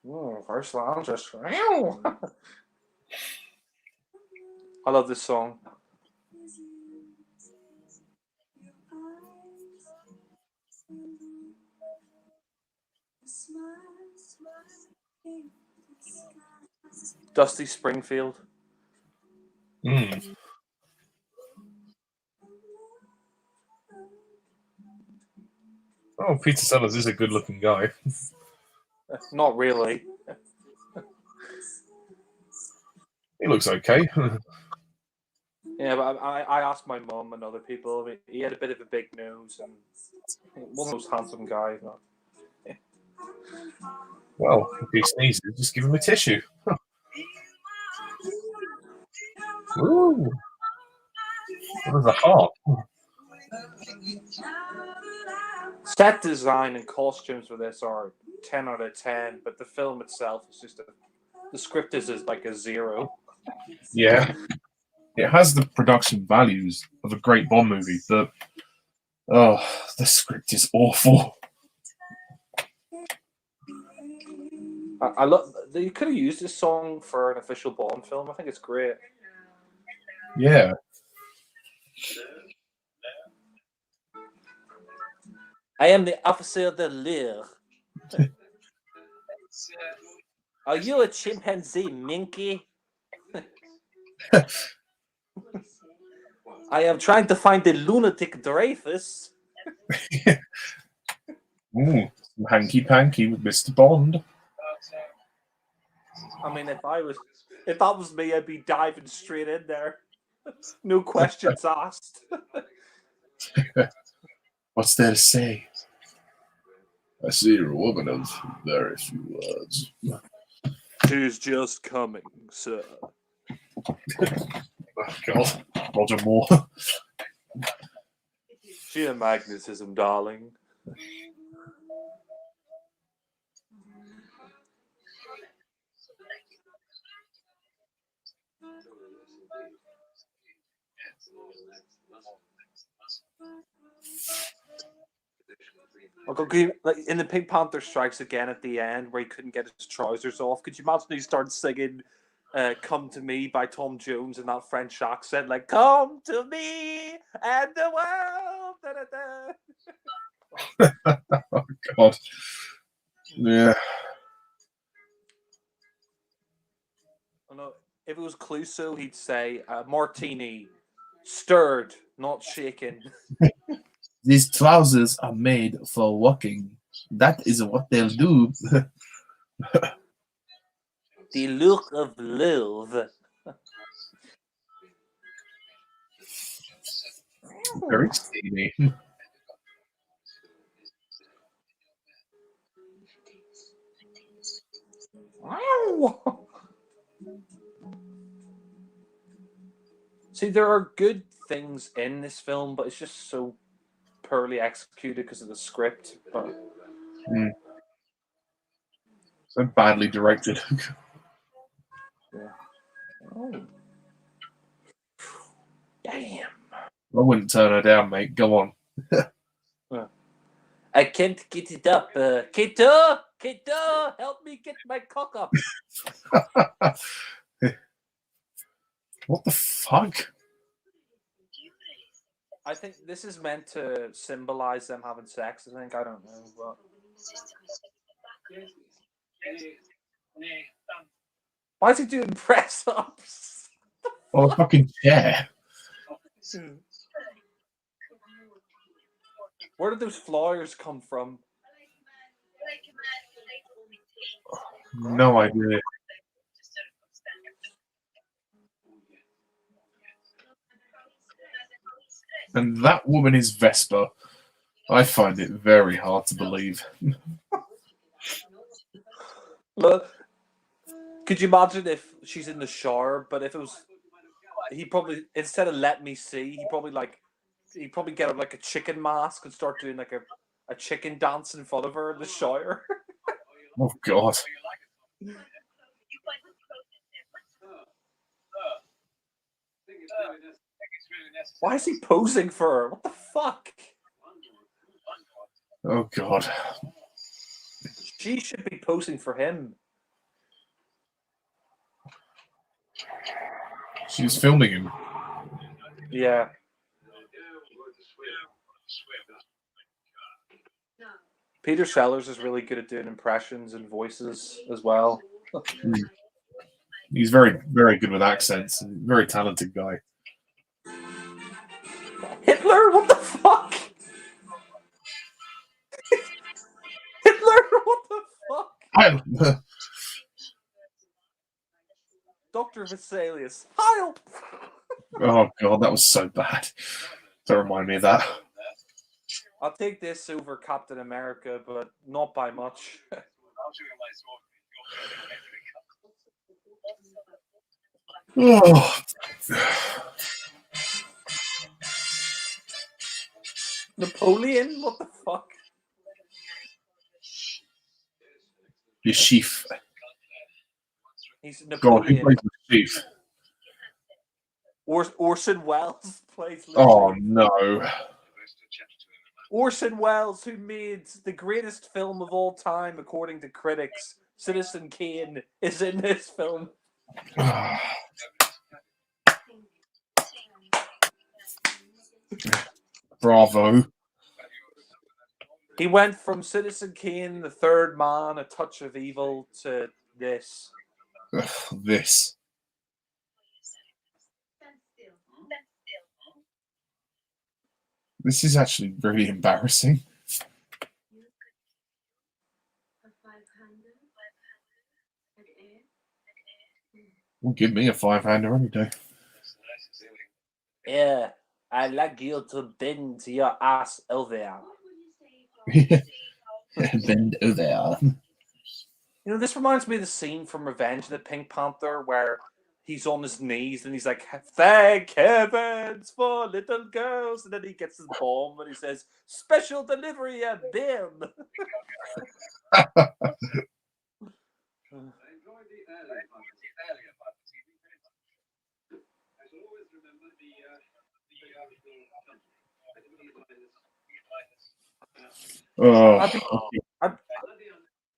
Oh, first line just I love this song. Dusty Springfield. Mm. Oh, Peter Sellers is a good-looking guy. Not really. He looks okay. Yeah, but I asked my mum and other people. I mean, he had a bit of a big nose and one of those handsome guys. No? Well, if he sneezes, just give him a tissue. Ooh. There's a heart. Set design and costumes for this are 10 out of 10, but the film itself is just the script is like a 0. Yeah. It has the production values of a great Bond movie, but the script is awful. I love. You could have used this song for an official Bond film. I think it's great. Yeah. I am the officer de l'Air. Are you a chimpanzee, Minky? I am trying to find the lunatic Dreyfus. Ooh, some hanky panky with Mr. Bond. I mean, if that was me, I'd be diving straight in there. No questions asked. What's there to say? I see you're a woman of very few words. She's just coming, sir. Oh, God. Roger Moore. Sheer magnetism, darling. Like in the Pink Panther Strikes Again at the end, where he couldn't get his trousers off. Could you imagine he started singing "Come to Me" by Tom Jones in that French accent, like "Come to me and the world." Da, da, da. Oh, God. Yeah. Oh, no. If it was Clouseau, he'd say "Martini, stirred, not shaken." These trousers are made for walking. That is what they'll do. The look of love. Very steamy. See, there are good things in this film, but it's just so poorly executed because of the script. But So badly directed. yeah. Oh. Damn. I wouldn't turn her down, mate. Go on. I can't get it up. Kato! Kato! Help me get my cock up. What the fuck? I think this is meant to symbolize them having sex, I think. I don't know. But... Why is he doing press ups? Oh, a fucking chair. Where did those flyers come from? No idea. And that woman is Vesper. I find it very hard to believe. Look, could you imagine if she's in the shower, but if it was, he probably, instead of let me see, he'd probably get like a chicken mask and start doing like a chicken dance in front of her in the shower. Oh, God. Why is he posing for her? What the fuck? Oh, God. She should be posing for him. She's filming him. Yeah. Peter Sellers is really good at doing impressions and voices as well. He's very, very good with accents. Very talented guy. Hitler? What the fuck? Hitler? What the fuck? Dr. Vesalius. Heil! Oh, God, that was so bad. Don't remind me of that. I'll take this over Captain America, but not by much. Oh. Napoleon? What the fuck? The chief. He's God, who Napoleon. plays the chief? Orson Welles plays. Oh Lucian. no. Orson Welles, who made the greatest film of all time, according to critics, Citizen Kane, is in this film. Bravo. He went from Citizen Kane, The Third Man, A Touch of Evil, to this. This. This is actually really embarrassing. Well, give me a 5-hander any day. Yeah, I'd like you to bend your ass over. Bend over. You know, this reminds me of the scene from Revenge of the Pink Panther where he's on his knees and he's like, "Thank heavens for little girls," and then he gets his bomb and he says, "Special delivery at BIM." Oh,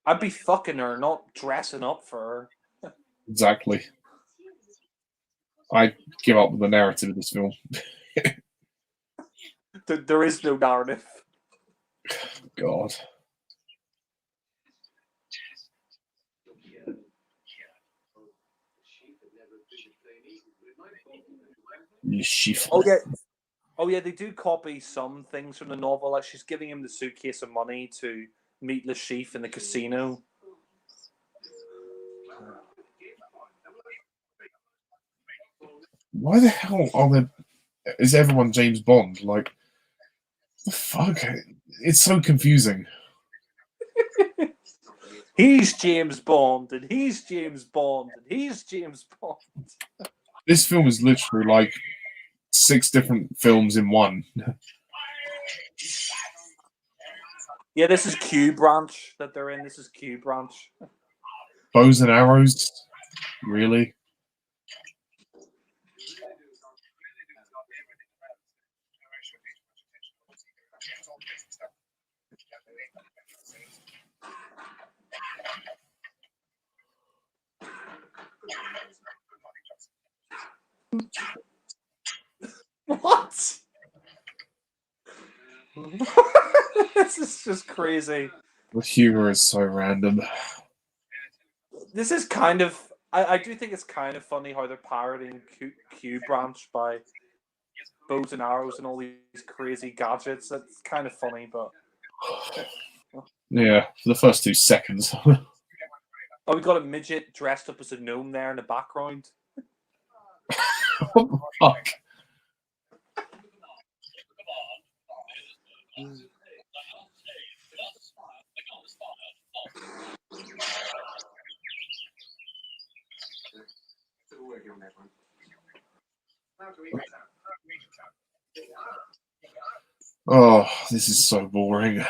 I'd be fucking her, not dressing up for her. exactly. I give up with the narrative of this film. There is no narrative. God. You sheaf. Oh yeah, they do copy some things from the novel. Like she's giving him the suitcase of money to meet Le Chiffre in the casino. Why the hell is everyone James Bond? Like, the fuck? It's so confusing. He's James Bond, and he's James Bond, and he's James Bond. This film is literally like 6 different films in one. Yeah, this is Q Branch that they're in. This is Q Branch. Bows and arrows? Really? What? This is just crazy. The humor is so random. This is kind of... I do think it's kind of funny how they're parodying Q Branch by bows and arrows and all these crazy gadgets. That's kind of funny, but... Yeah, for the first 2 seconds. Oh, we got a midget dressed up as a gnome there in the background. What the fuck? Oh, this is so boring.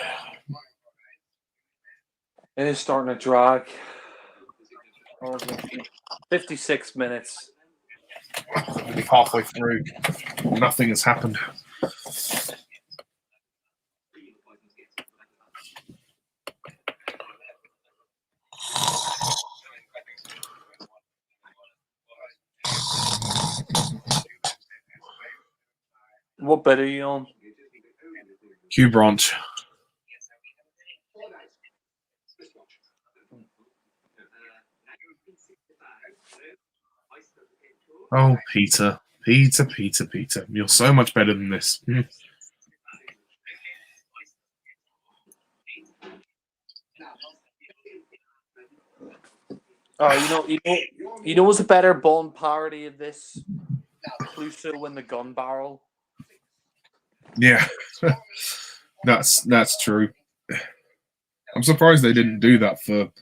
It is starting to drag. 56 minutes. Only halfway through. Nothing has happened. What bit are you on? Q Branch. Oh, Peter. Peter. You're so much better than this. Oh, you know what's a better Bond parody of this? Clouseau in the gun barrel. Yeah. That's true. I'm surprised they didn't do that for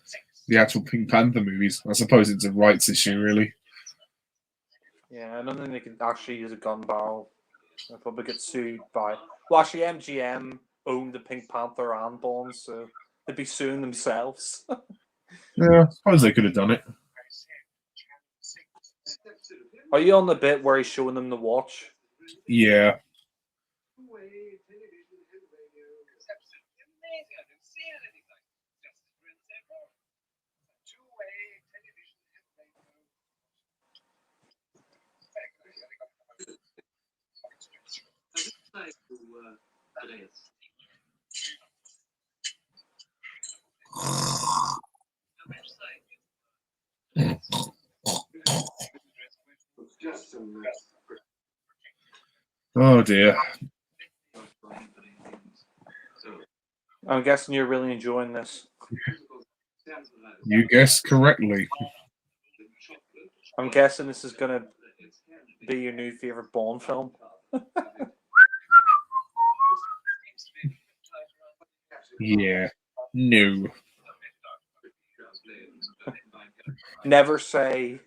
the actual Pink Panther movies. I suppose it's a rights issue, really. Yeah, I don't think they can actually use a gun barrel. They'll probably get sued by... Well, actually, MGM own the Pink Panther and Bond, so they'd be suing themselves. Yeah, I suppose they could have done it. Are you on the bit where he's showing them the watch? Yeah. Oh dear. I'm guessing you're really enjoying this. You guessed correctly. I'm guessing this is gonna be your new favorite Bond film. Yeah. No. Never say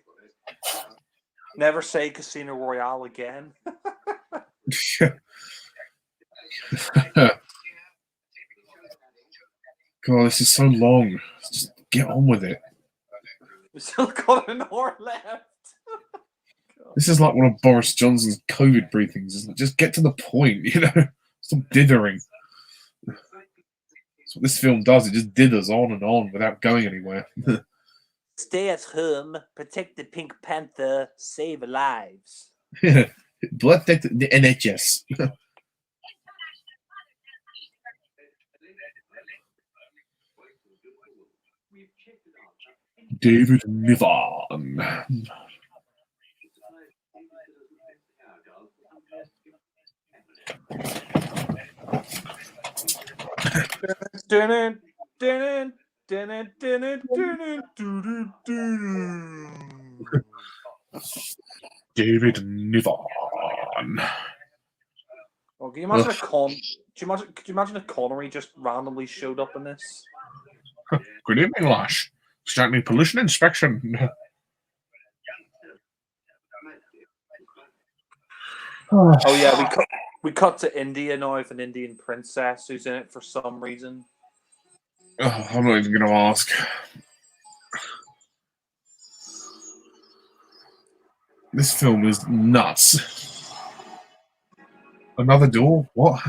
Casino Royale again. God, this is so long. Just get on with it. We still got an hour left. This is like one of Boris Johnson's COVID briefings. Isn't it? Just get to the point, you know? Stop dithering. That's what this film does. It just dithers on and on without going anywhere. Stay at home, protect the Pink Panther, save lives. Protect the NHS. David Niven. David Niven. Well, can you imagine could you imagine if Connery just randomly showed up in this? Good evening, Lash. Starting pollution inspection. Oh yeah, we cut to India now with an Indian princess who's in it for some reason. Oh, I'm not even going to ask. This film is nuts. Another door? What?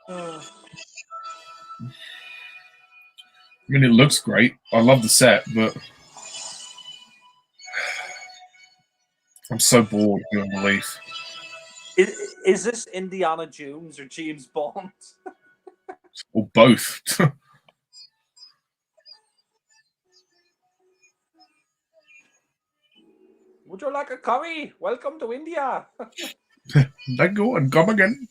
I mean, it looks great. I love the set, but I'm so bored beyond belief. Is this Indiana Jones or James Bond? Or both. Would you like a curry? Welcome to India. Let go and come again.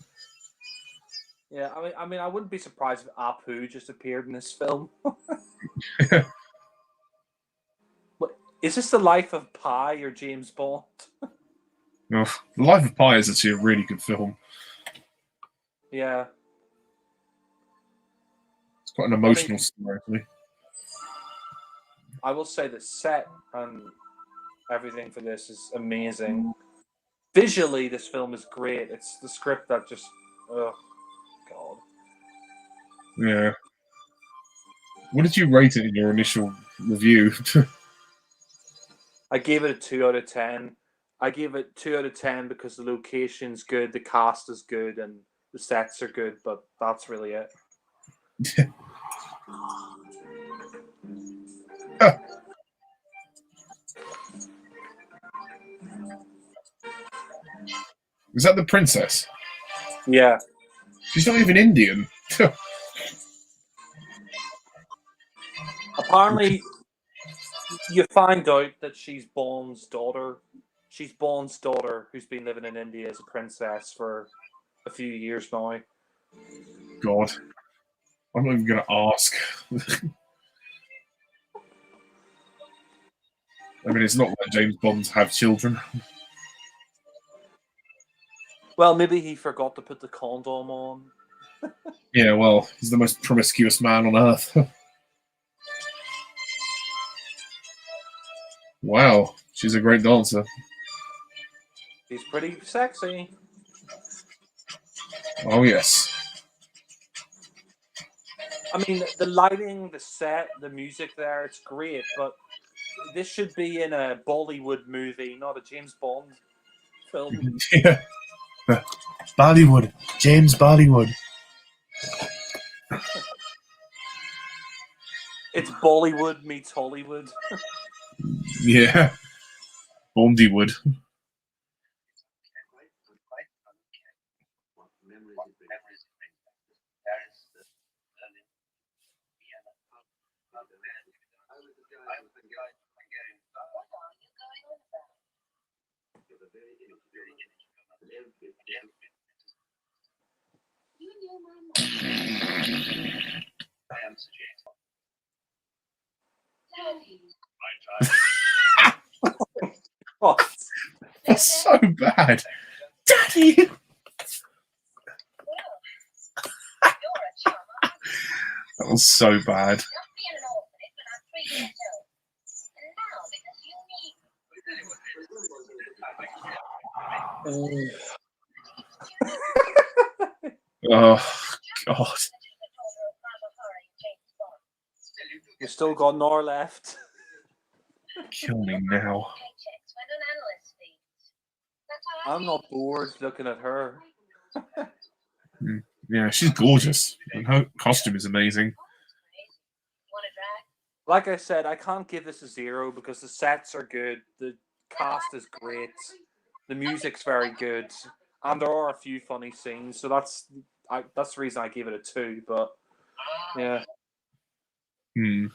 Yeah, I mean, I wouldn't be surprised if Apu just appeared in this film. But is this the life of Pi or James Bond? Oh, The Life of Pi is actually a really good film. Yeah. It's quite an emotional story, actually. I will say the set and everything for this is amazing. Visually, this film is great. It's the script that just, oh god. Yeah. What did you rate it in your initial review? I gave it a 2 out of 10. I gave it 2 out of 10 because the location's good, the cast is good, and the sets are good, but that's really it. Is that the princess? Yeah. She's not even Indian. Apparently, you find out that she's Bond's daughter. She's Bond's daughter who's been living in India as a princess for a few years now. God. I'm not even going to ask. I mean, it's not like James Bonds have children. Well, maybe he forgot to put the condom on. Yeah, well, he's the most promiscuous man on earth. Wow, she's a great dancer. He's pretty sexy. Oh yes. I mean, the lighting, the set, the music there, it's great, but this should be in a Bollywood movie, not a James Bond film. Yeah. Bollywood. James Bollywood. It's Bollywood meets Hollywood. Yeah. Bondywood. Oh, That's so bad. Daddy! That was so bad. Oh, God. you still got an hour left. Kill me now. I'm not bored looking at her. Yeah, she's gorgeous. And her costume is amazing. Like I said, I can't give this a 0 because the sets are good, the cast is great, the music's very good, and there are a few funny scenes. So that's the reason I gave it a 2. But yeah, Hmm.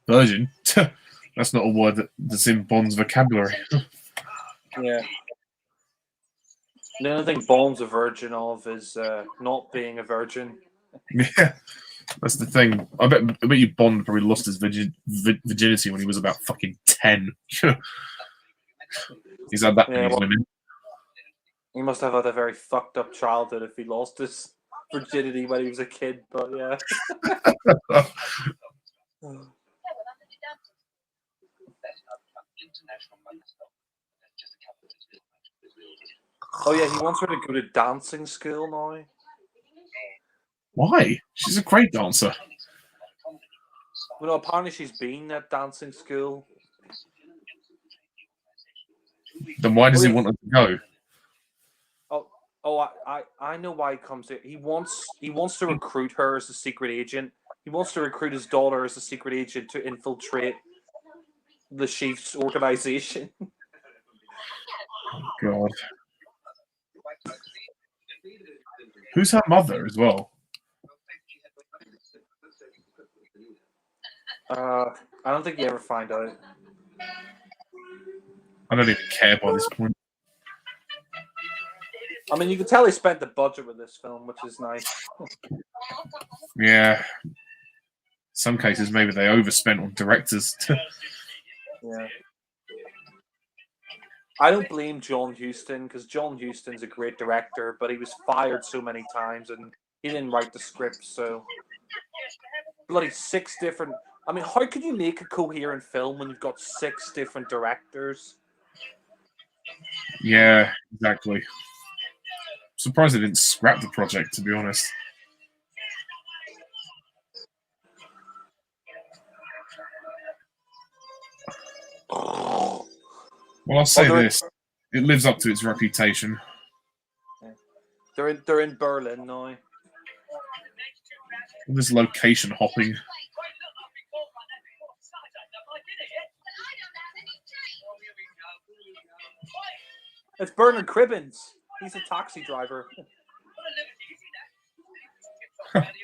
Virgin? That's not a word that's in Bond's vocabulary. yeah. The only thing Bond's a virgin of is not being a virgin. Yeah, that's the thing. I bet you Bond probably lost his virginity when he was about fucking 10. He's had that many women. He must have had a very fucked up childhood if he lost his virginity when he was a kid. But yeah. Oh yeah, he wants her to go to dancing school now. Why? She's a great dancer. Well, no, apparently she's been at dancing school. Then why does he want her to go? I know why he comes here. He wants to recruit her as a secret agent. He wants to recruit his daughter as a secret agent to infiltrate the chief's organization. God. Who's her mother as well? I don't think you ever find out. I don't even care by this point. I mean, you can tell he spent the budget with this film, which is nice. Yeah. Some cases, maybe they overspent on directors. Yeah. I don't blame John Huston because John Huston's a great director, but he was fired so many times and he didn't write the script. So bloody 6 different. I mean, how could you make a coherent film when you've got 6 different directors? Yeah, exactly. Surprised they didn't scrap the project, to be honest. Well, I'll say this: it lives up to its reputation. They're in Berlin now. All this location hopping. It's Bernard Cribbins. He's a taxi driver.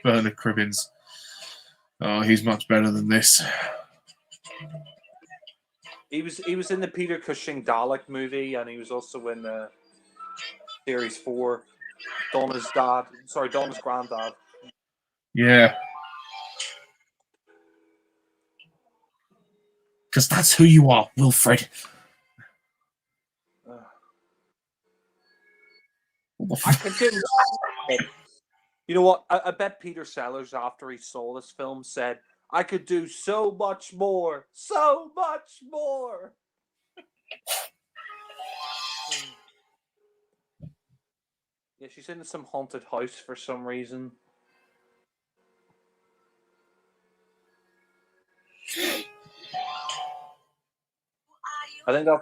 Bernard Cribbins. Oh, he's much better than this. He was in the Peter Cushing Dalek movie, and he was also in Series 4. Donna's granddad. Yeah. Because that's who you are, Wilfred. What the I could do. You know what? I bet Peter Sellers, after he saw this film, said, "I could do so much more, so much more." Yeah, she's in some haunted house for some reason. I think that.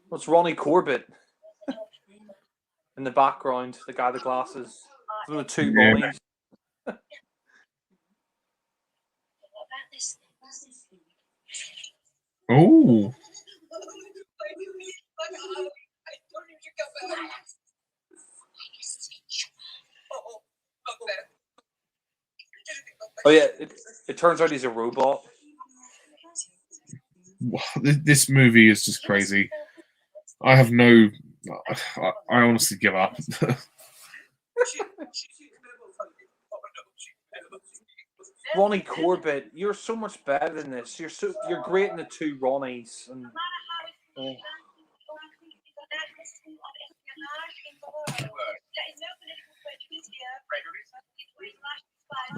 What's Ronnie Corbett in the background? The guy with the glasses. From the two Yeah. Ronnies. Oh, Oh yeah, it turns out he's a robot. this movie is just crazy. I have no. I honestly give up. Ronnie Corbett, you're so much better than this. You're great in the two Ronnies. And, oh.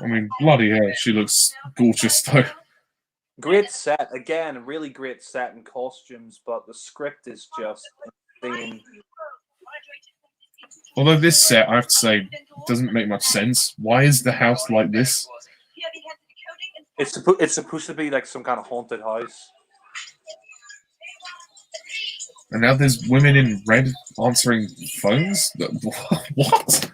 I mean, bloody hell, she looks gorgeous though. Great set again, really great set and costumes, but the script is just insane. Although this set, I have to say, doesn't make much sense. Why is the house like this? It's supposed to be like some kind of haunted house. And now there's women in red answering phones? What?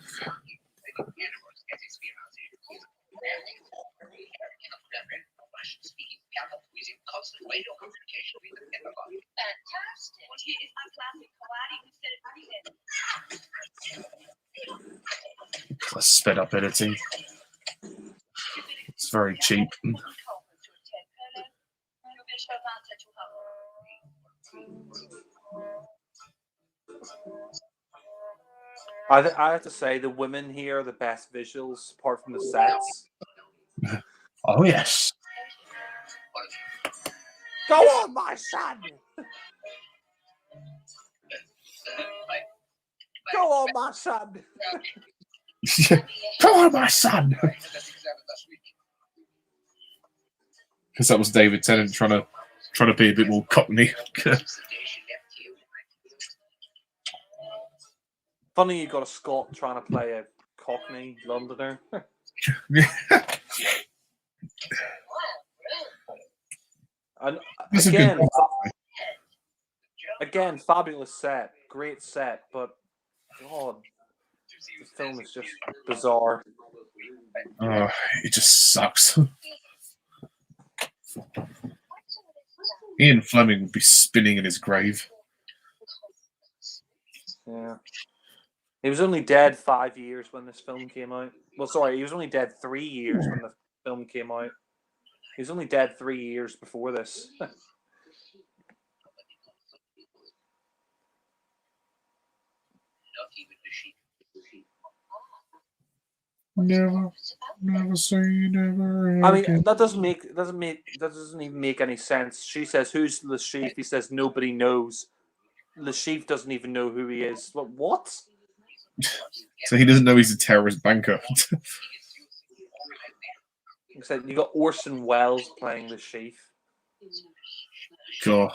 Plus sped up editing. It's very cheap. I have to say the women here are the best visuals, apart from the sets. Oh yes. Go on, my son. Go on, my son. Come on, my son. Because that was David Tennant trying to be a bit more cockney. Funny you got a Scot trying to play a Cockney Londoner. And again, fabulous set, great set, but God, the film is just bizarre. It just sucks. Ian Fleming would be spinning in his grave. Yeah. He was only dead 5 years when this film came out. Well, sorry, he was only dead 3 years when the film came out. He was only dead 3 years before this. Never say never. I mean, that doesn't even make any sense. She says, "Who's Le Chiffre?" He says, "Nobody knows." Le Chiffre doesn't even know who he is. What? So he doesn't know he's a terrorist banker. He said, "You got Orson Welles playing Le Chiffre." God.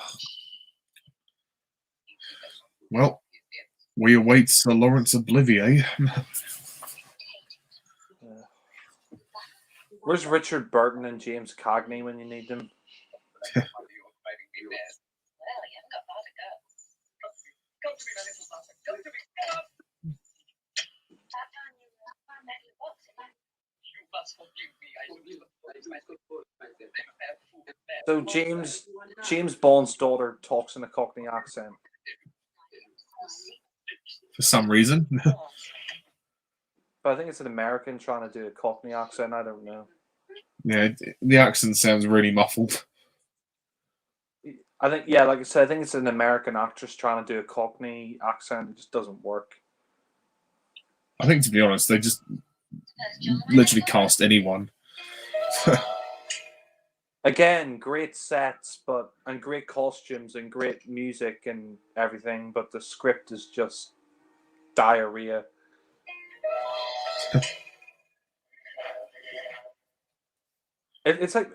Well, we await Sir Lawrence Olivier. Where's Richard Burton and James Cagney when you need them? So James Bond's daughter talks in a Cockney accent. For some reason. But I think it's an American trying to do a Cockney accent. I don't know. Yeah, the accent sounds really muffled. I think, yeah, like I said, I think it's an American actress trying to do a Cockney accent. It just doesn't work. I think, to be honest, they just literally cast anyone. Again, great sets, and great costumes and great music and everything, but the script is just diarrhea. It's like,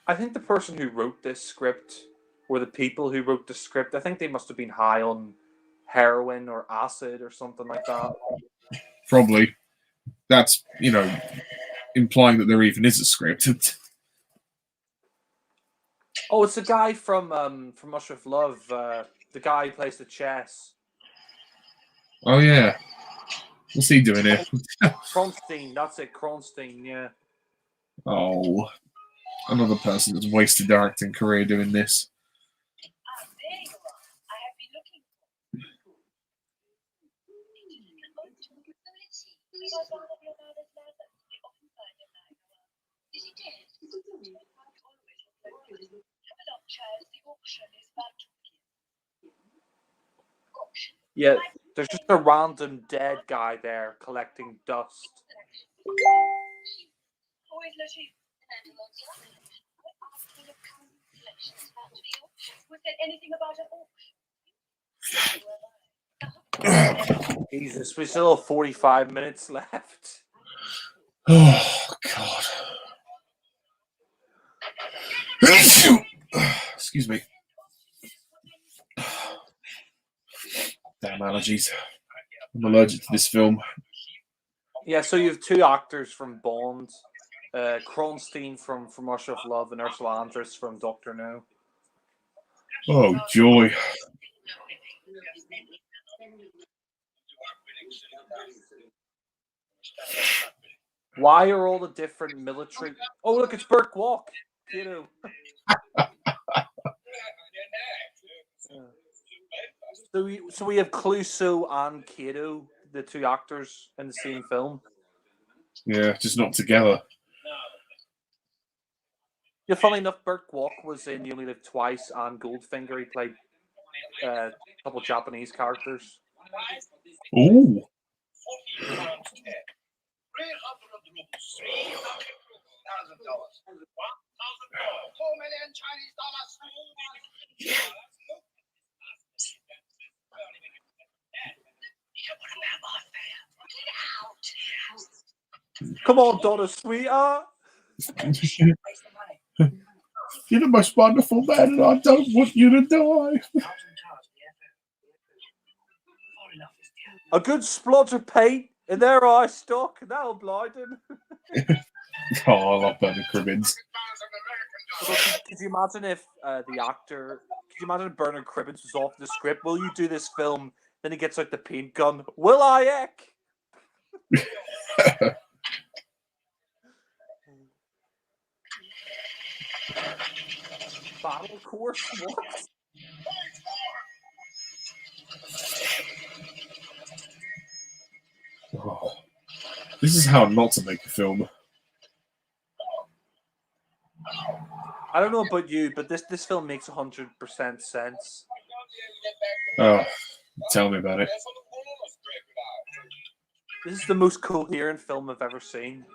I think the person who wrote this script, or the people who wrote the script, I think they must have been high on heroin or acid or something like that. Probably. That's, implying that there even is a script. Oh, it's the guy from Rush of Love, the guy who plays the chess. Oh, yeah. What's he doing here? Kronstein, that's it, Kronstein, yeah. Oh, another person that's wasted their acting career doing this. Ah, there you are. I have been looking for. Is he dead? Come along, Charles. The auction is about to begin. Auction. Yeah, there's just a random dead guy there collecting dust. Always legit. Was there anything about an auction? Jesus, we still have 45 minutes left. Oh, God. Excuse me. Damn allergies. I'm allergic to this film. Yeah, so you have two actors from Bond, Kronstein from Rush of Love, and Ursula Andress from Doctor No. Oh, joy. Why are all the different military... Oh, look, it's Burke Walk. So we have Clouseau and Kato, the two actors in the same film. Yeah, just not together. Yeah, funnily enough, Burke Walk was in You Only Live Twice and Goldfinger. He played a couple Japanese characters. Ooh. 4,000,000 Chinese dollars. Come on, Donna, sweetheart. You're the most wonderful man, and I don't want you to die. A good splodge of paint in their eye stock, that'll blind him. Oh, I love Bernard Cribbins. Could you imagine if the actor... Could you imagine if Bernard Cribbins was off the script? Will you do this film? Then he gets out the paint gun. Will I heck? Battle course? What? Oh, this is how not to make a film. I don't know about you, but this film makes 100% sense. Oh, tell me about it. This is the most coherent film I've ever seen.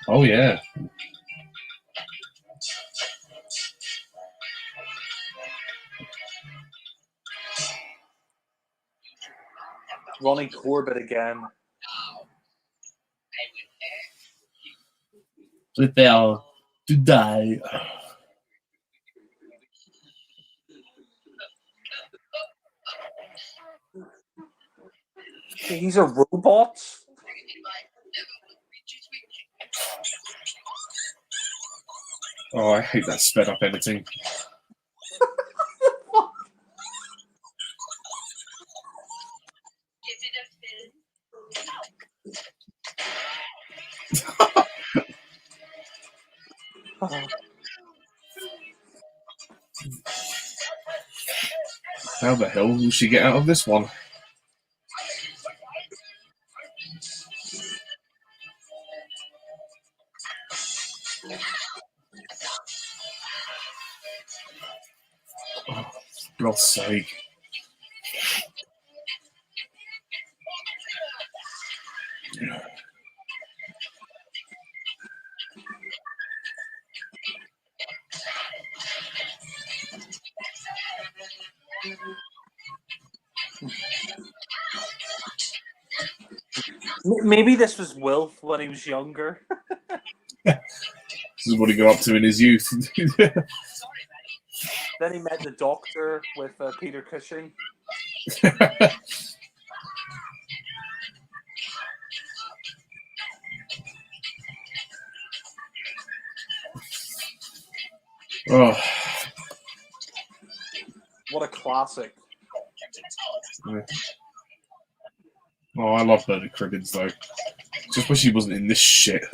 Oh, yeah. Ronnie Corbett again. Prepare to die. He's a robot? Oh, I hate that sped up editing. How the hell will she get out of this one? Oh, for God's sake. Maybe this was Wilf when he was younger. This is what he got up to in his youth. Then he met the Doctor with Peter Cushing. Oh, What a classic. oh, I love Bernard Cribbins though. Just wish he wasn't in this shit.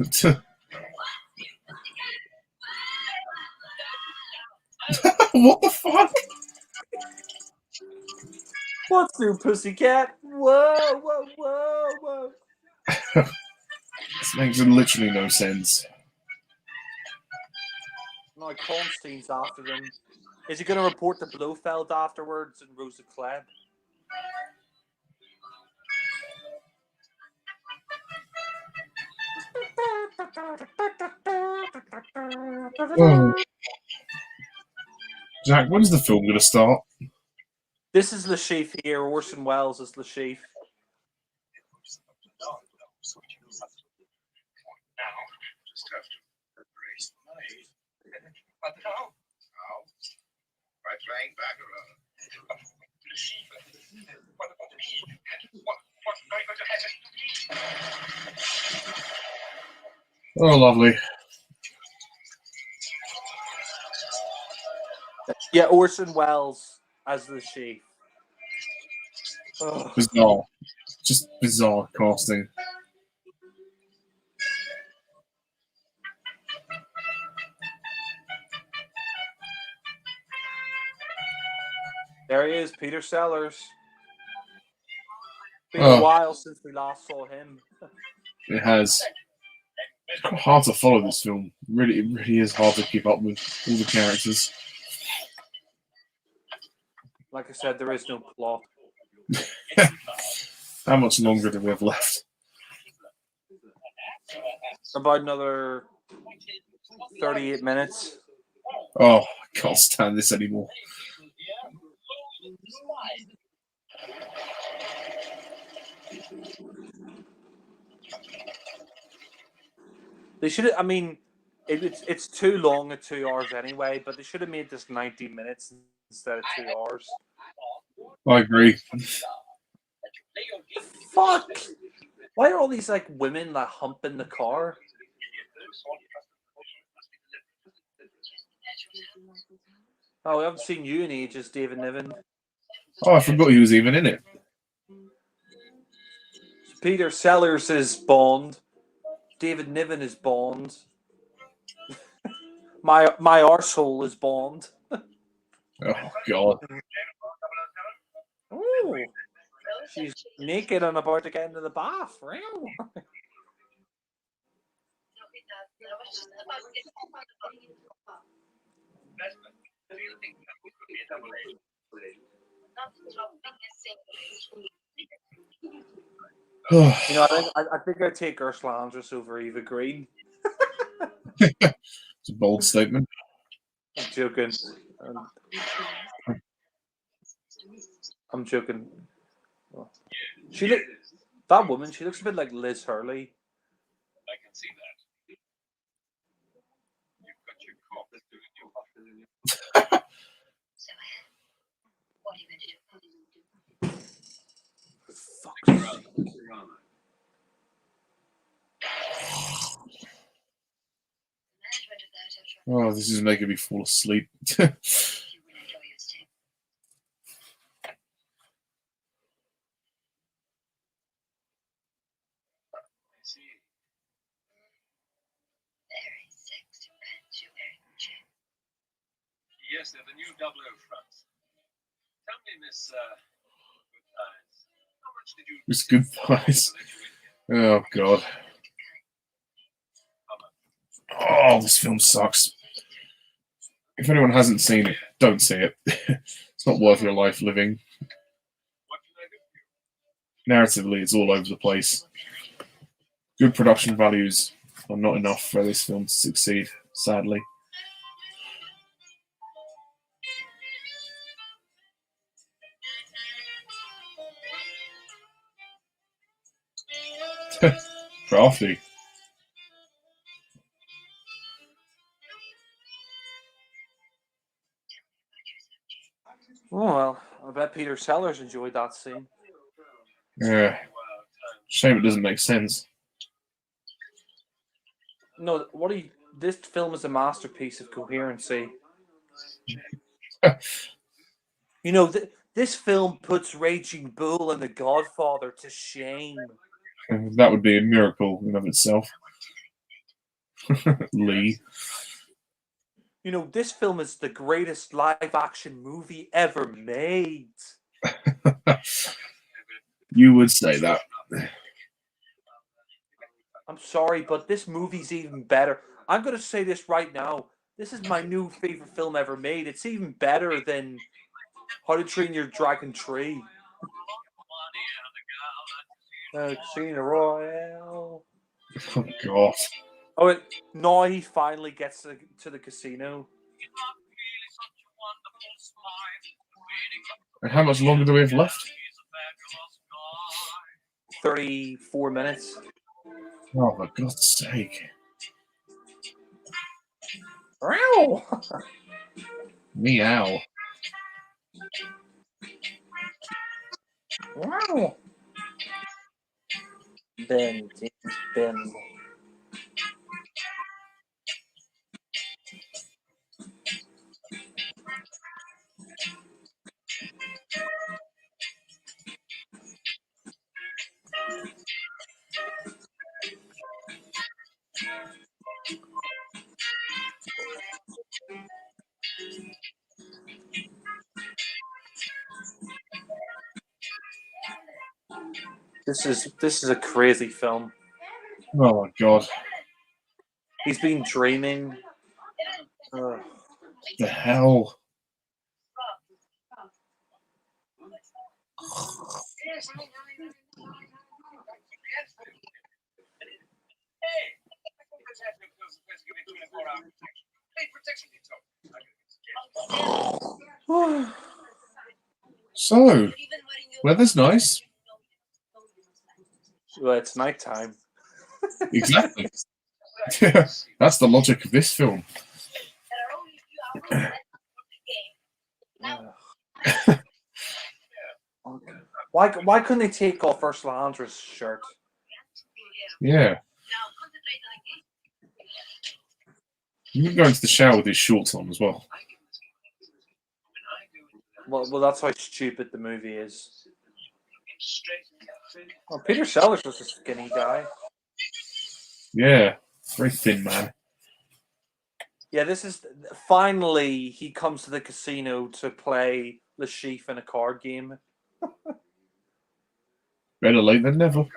What the fuck? What's new, pussycat? Whoa, whoa, whoa, whoa. This makes literally no sense. No, Constantine's after them. Is he going to report to Blofeld afterwards and Rosa Klebb? Oh. Jack, when's the film going to start? This is Le Chiffre here. Orson Welles is Le Chiffre. Just have to raise the money. But how? By playing baccarat. What about me? What's going to happen? Oh, lovely. Yeah, Orson Welles as Le Chiffre. Ugh. Bizarre. Just bizarre casting. There he is, Peter Sellers. Been Oh. a while since we last saw him. It has. It's quite hard to follow this film. Really, it really is hard to keep up with all the characters. Like I said, there is no plot. How much longer do we have left? About another 38 minutes. Oh, I can't stand this anymore. They should. I mean, it's too long at 2 hours anyway. But they should have made this 90 minutes instead of 2 hours. I agree. Fuck! Why are all these like women like humping the car? Oh, we haven't seen you in ages, David Niven. Oh, I forgot he was even in it. Peter Sellers is Bond. David Niven is Bond. my arsehole is Bond. Oh, God. Oh, she's naked and about to get into the bath. Wow. You know, I think I'd take Ursula Andress over Eva Green. It's a bold statement. I'm joking. I'm joking. That woman. She looks a bit like Liz Hurley. I can see that. You've got your cock doing your So, what are you going to do? Fuck's sake. Management of that, Oh, this is making me fall asleep. you will enjoy your stay. I see. Very sexy pants you're wearing, Jim. Yes, they're the new 00 fronts. Tell me, Miss Goodthighs, how much did you... It's good thighs. Oh, God. Oh, this film sucks. If anyone hasn't seen it, don't see it. It's not worth your life living. What can I do for you? Narratively, it's all over the place. Good production values are not enough for this film to succeed, sadly. Crafty. Oh well, I bet Peter Sellers enjoyed that scene. Yeah. Shame it doesn't make sense. No, this film is a masterpiece of coherency. You know, this film puts Raging Bull and The Godfather to shame. That would be a miracle in of itself. Lee. You know, this film is the greatest live-action movie ever made. You would say that. I'm sorry, but this movie's even better. I'm going to say this right now. This is my new favorite film ever made. It's even better than How to Train Your Dragon 3. Casino Royale. Oh, God. Oh, wait. Now he finally gets to the casino. And how much longer do we have left? 34 minutes. Oh, for God's sake. Meow. Meow. Wow. Ben. This is a crazy film. Oh, my God. He's been dreaming. The hell? So, weather's nice. Well, it's nighttime. Exactly. That's the logic of this film. Why couldn't they take off Ursula Andress' shirt? Yeah. You can go into the shower with his shorts on as well. Well, that's how stupid the movie is. Well, Peter Sellers was a skinny guy. Yeah. Very thin man. Yeah, this is finally he comes to the casino to play Le Chiffre in a card game. Better late than never. You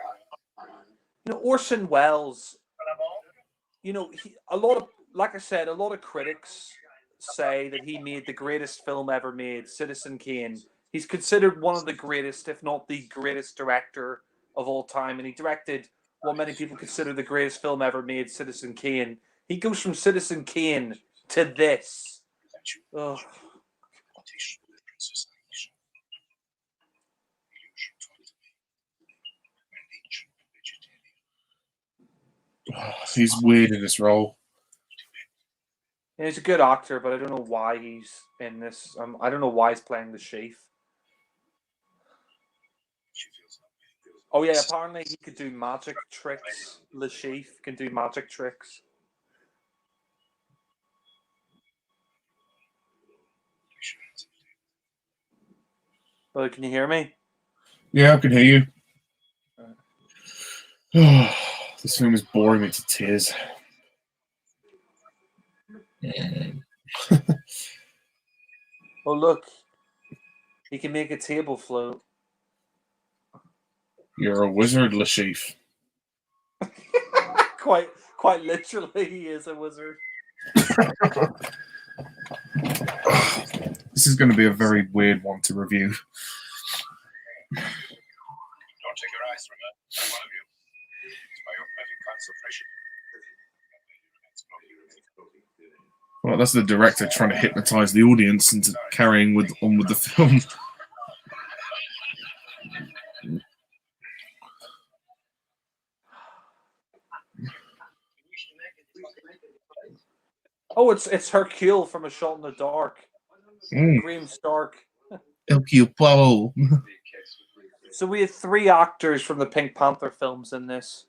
know, Orson Welles. You know, a lot of critics say that he made the greatest film ever made, Citizen Kane. He's considered one of the greatest, if not the greatest director of all time, and he directed what many people consider the greatest film ever made, Citizen Kane. He goes from Citizen Kane to this. Ugh. He's weird in this role. Yeah, he's a good actor, but I don't know why he's in this. I don't know why he's playing the chief. Oh yeah, apparently he could do magic tricks. Le Chiffre can do magic tricks. But can you hear me? Yeah, I can hear you. This film is boring me to tears. Oh look, he can make a table float. You're a wizard, Le Chiffre. Quite literally, he is a wizard. This is going to be a very weird one to review. Don't take your eyes from it, one of you. It's by your perfect concentration. Well, that's the director trying to hypnotize the audience into carrying on with the film. Oh, it's Hercule from A Shot in the Dark. Graham Stark. Hercule Poirot. So we had 3 actors from the Pink Panther films in this.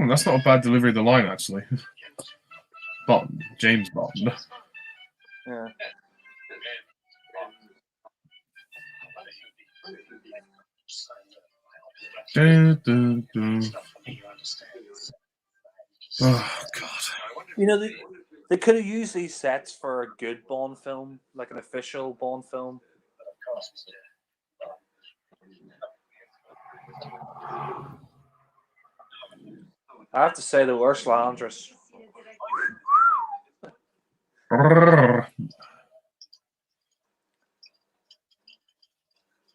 That's not a bad delivery of the line, actually. Bond, James Bond. Yeah. Oh God! You know, they could have used these sets for a good Bond film, like an official Bond film. I have to say, the Ursula Andress.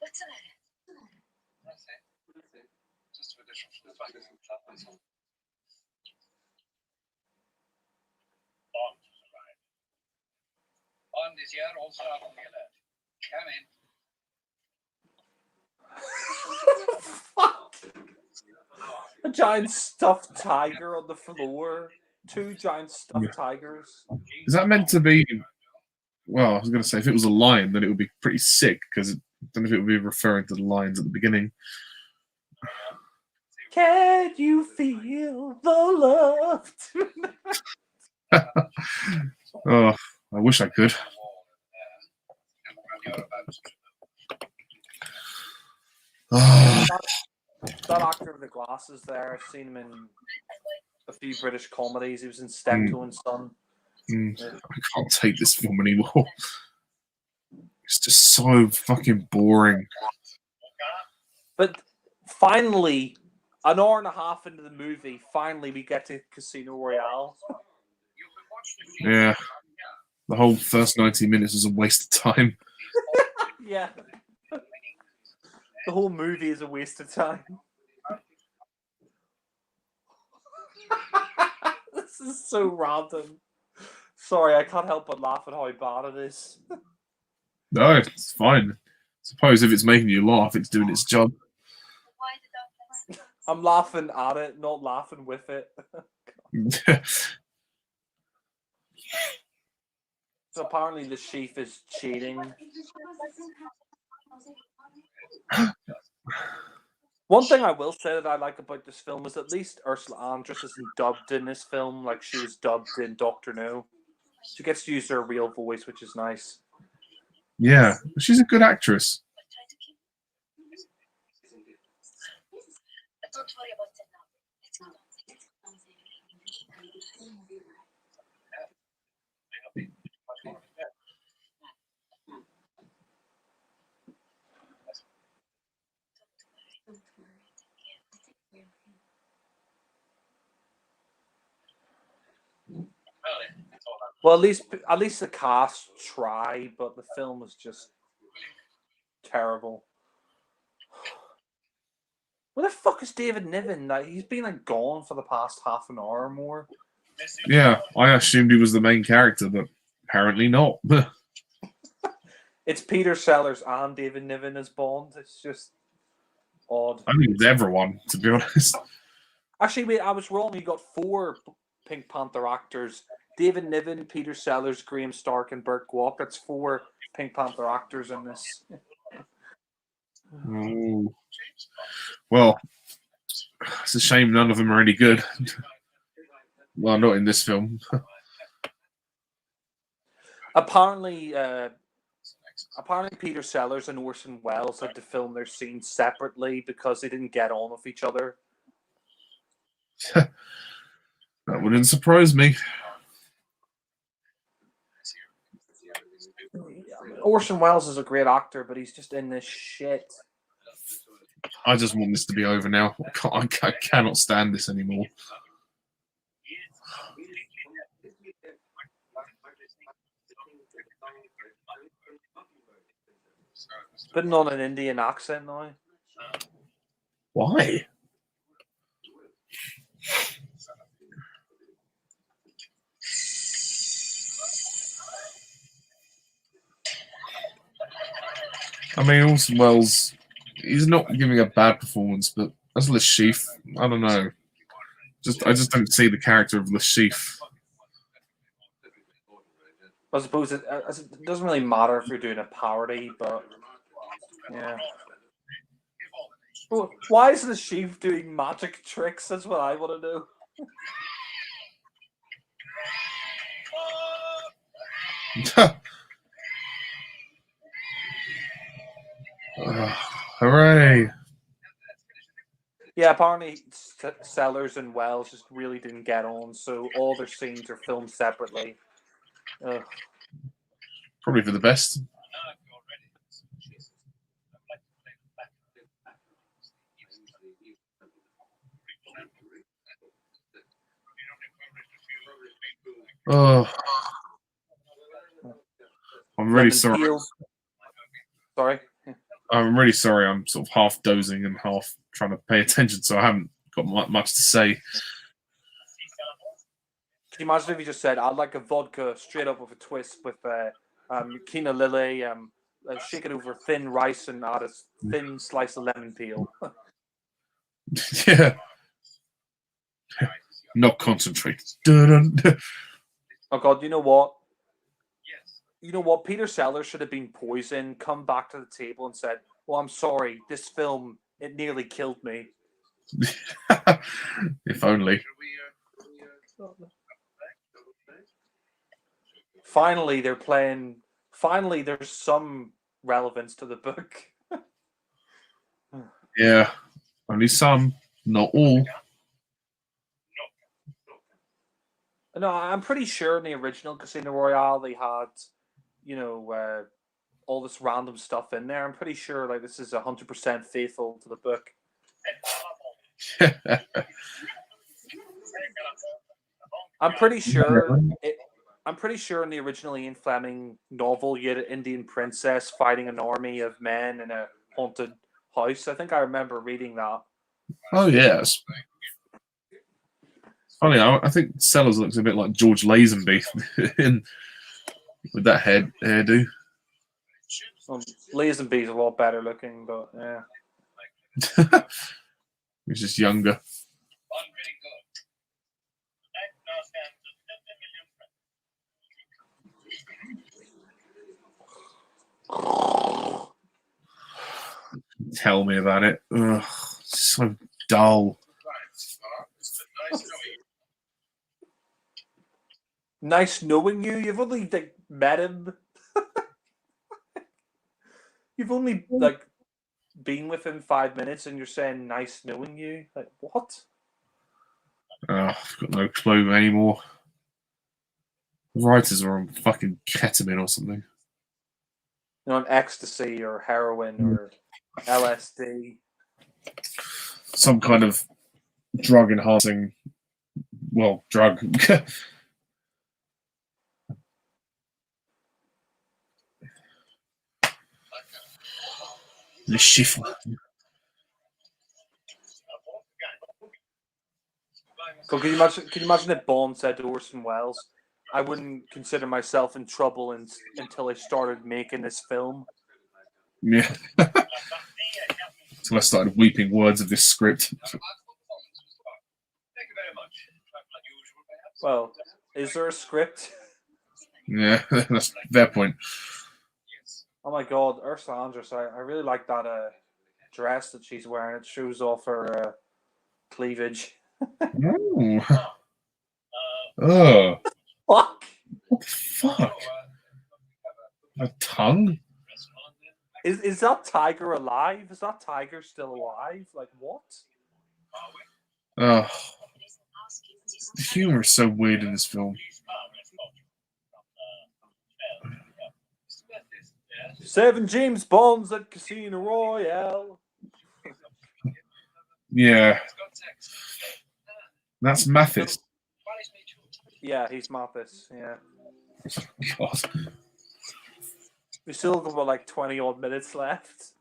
What's the matter? Just a addition from the back of the club, that's all. Bond has arrived. Bond is here, all staff on the alert. Come in. Fuck! A giant stuffed tiger on the floor. 2 giant stuffed tigers. Is that meant to be? Well, I was going to say if it was a lion, then it would be pretty sick because I don't know if it would be referring to the lions at the beginning. Can you feel the love? Oh, I wish I could. Oh, That actor with the glasses there, I've seen him in a few British comedies. He was in Steptoe and Son. I can't take this film anymore. It's just so fucking boring. But finally, an hour and a half into the movie, finally we get to Casino Royale. Yeah. The whole first 90 minutes is a waste of time. Yeah. The whole movie is a waste of time. This is so random. Sorry, I can't help but laugh at how bad it is. No, it's fine. Suppose if it's making you laugh, it's doing its job. I'm laughing at it, not laughing with it. So apparently the chief is cheating. One thing I will say that I like about this film is at least Ursula Andress isn't dubbed in this film like she was dubbed in Doctor No. She gets to use her real voice, which is nice. Yeah, she's a good actress. Don't worry about that now. Let's go. Well, at least the cast try, but the film is just terrible. Where the fuck is David Niven? Like, he's been like gone for the past half an hour or more. Yeah, I assumed he was the main character, but apparently not. It's Peter Sellers and David Niven as Bond. It's just odd. I think it's everyone, to be honest. Actually, wait, I was wrong. You got 4 Pink Panther actors: David Niven, Peter Sellers, Graham Stark, and Burt Kwok. That's 4 Pink Panther actors in this. Oh. Well, it's a shame none of them are any good. Well, not in this film. Apparently Peter Sellers and Orson Welles had to film their scenes separately because they didn't get on with each other. That wouldn't surprise me. Orson Welles is a great actor, but he's just in this shit. I just want this to be over now. I cannot stand this anymore. Putting on an Indian accent now. Why? I mean, Orson Welles he's not giving a bad performance, but as Lashif, I don't know. I just don't see the character of Lashif. I suppose it doesn't really matter if you're doing a parody, but yeah. Well, why is the sheep doing magic tricks? That's what I want to know. Hooray! Yeah, apparently Sellers and Wells just really didn't get on, so all their scenes are filmed separately. Ugh. Probably for the best. Oh, I'm really sorry. Sorry. I'm really sorry. I'm sort of half dozing and half trying to pay attention, so I haven't got much to say. Can you imagine if you just said, "I'd like a vodka straight up with a twist with quinoa lily, shake it over thin rice and add a thin slice of lemon peel." Yeah. Not concentrate. Oh God, you know what? You know what? Peter Sellers should have been poisoned, come back to the table and said, "Well, I'm sorry, this film, it nearly killed me." If only. Finally, they're playing. Finally, there's some relevance to the book. Yeah. Only some, not all. No, I'm pretty sure in the original Casino Royale they had, all this random stuff in there. I'm pretty sure like this is 100% faithful to the book. I'm pretty sure. I'm pretty sure in the original Ian Fleming novel, you had an Indian princess fighting an army of men in a haunted house. I think I remember reading that. Oh yes. Funny, I think Sellers looks a bit like George Lazenby with that hairdo. Well, Lazenby's a lot better looking, but yeah. He's just younger. Tell me about it. Ugh, it's so dull. Nice knowing you. You've only met him. You've only been with him 5 minutes, and you're saying nice knowing you. Like what? I've got no clue anymore. The writers are on fucking ketamine or something. On ecstasy or heroin or LSD. Some kind of drug enhancing. Well, drug. The shift. So can you imagine if Bond said to Orson Welles, "I wouldn't consider myself in trouble until I started making this film"? Yeah. So I started weeping words of this script. Well, is there a script? Yeah, that's their point. Oh my God, Ursula Andress, I really like that dress that she's wearing. It shows off her cleavage. Ooh. Oh. Fuck. What the fuck? A tongue? Is that tiger alive? Is that tiger still alive? Like what? Oh. The humor is so weird in this film. 7 James Bonds at Casino Royale. Yeah. That's Mathis. Yeah, he's Mathis. Yeah. God. We still got like 20 odd minutes left.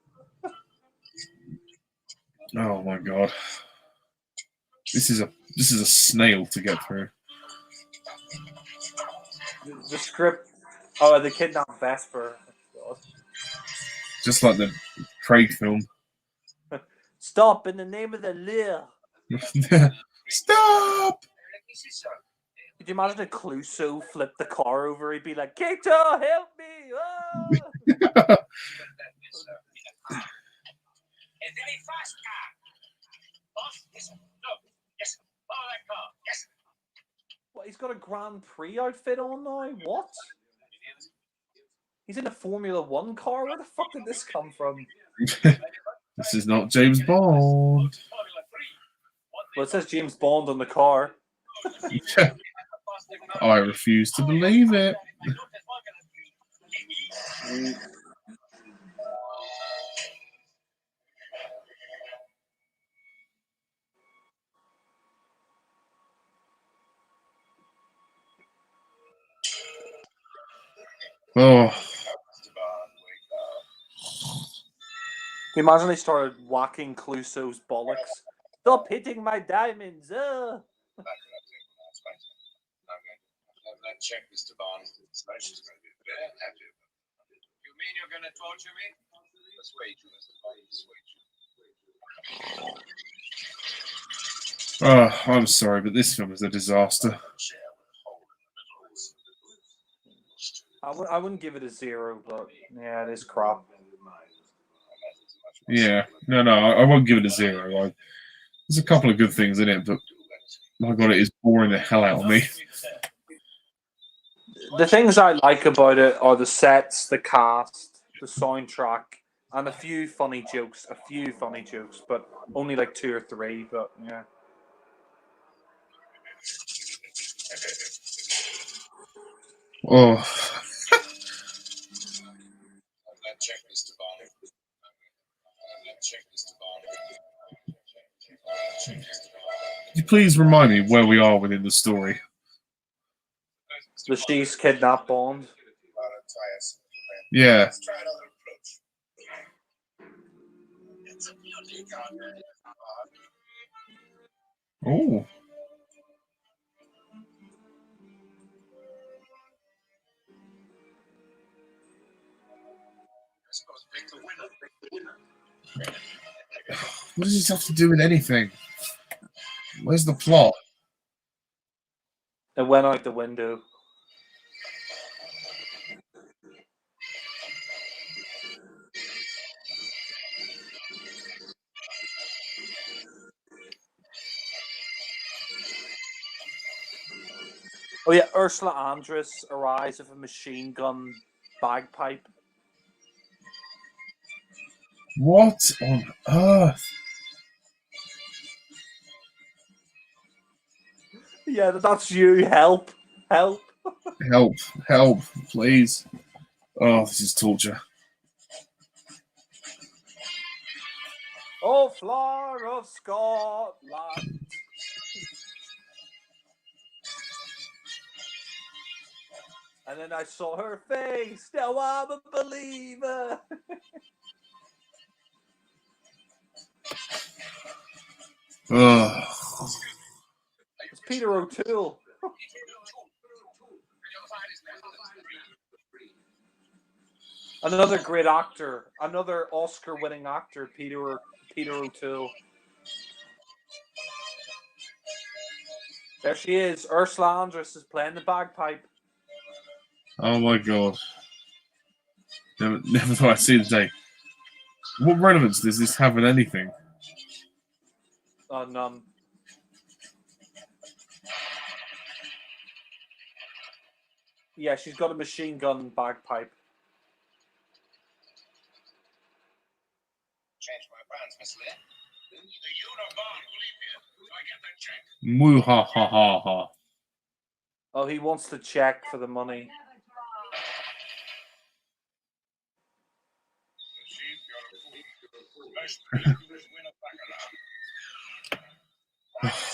Oh my God. This is a snail to get through. The script. Oh, they kidnapped Vesper. God. Just like the Craig film. Stop in the name of the law. Stop! Could you imagine if Clouseau flipped the car over? He'd be like, Kato, help me! Oh! A very fast car. Boss, yes, sir. No, yes, sir. Follow that car. Yes, sir. What, he's got a Grand Prix outfit on now? What? He's in a Formula One car? Where the fuck did this come from? This is not James Bond. Well, it says James Bond on the car. I refuse to believe it. Oh. Can you imagine they started whacking Clouseau's bollocks? Stop hitting my diamonds! Check, Mr. Bond. Smashes going to be very happy. You mean you're going to torture me? Persuade you, Mr. Bond. Persuade you. Oh, I'm sorry, but this film is a disaster. I wouldn't give it a 0, but yeah, it is crap. Yeah, no, I won't give it a 0. There's a couple of good things in it, but my God, it is boring the hell out of me. The things I like about it are the sets, the cast, the soundtrack, and a few funny jokes. But only like 2 or 3. But yeah. Oh. Check, Mr. Bond. Check, Mr. Bond. Could you please remind me where we are within the story? The she's kidnapped Bond. Yeah. Oh. What does this have to do with anything? Where's the plot? It went out the window. Oh yeah, Ursula Andress arrives with a machine gun bagpipe. What on earth? Yeah, that's you. Help. Help, please. Oh, this is torture. Oh, flower of Scotland. And then I saw her face. Now I'm a believer. Oh. It's Peter O'Toole. Another great actor. Another Oscar-winning actor, Peter O'Toole. There she is. Ursula Andress is playing the bagpipe. Oh my God. Never thought I'd see the day. What relevance does this have in anything? None. Yeah, she's got a machine gun bagpipe. Change my plans, Miss Lynn. Either you or Bond will leave here, so I get that check. Moo ha ha ha ha. Oh, he wants the check for the money.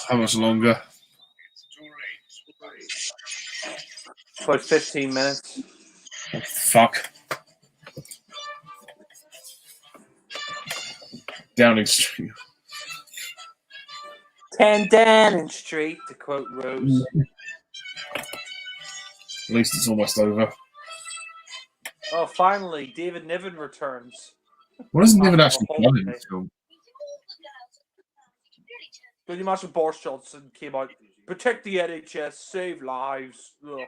How much longer? About 15 minutes. Oh, fuck. Downing Street. 10 Downing Street, to quote Rose. At least it's almost over. Oh, finally, David Niven returns. What does Niven After actually a done in holiday. this film? Can you imagine Boris Johnson came out, protect the NHS, save lives? Ugh.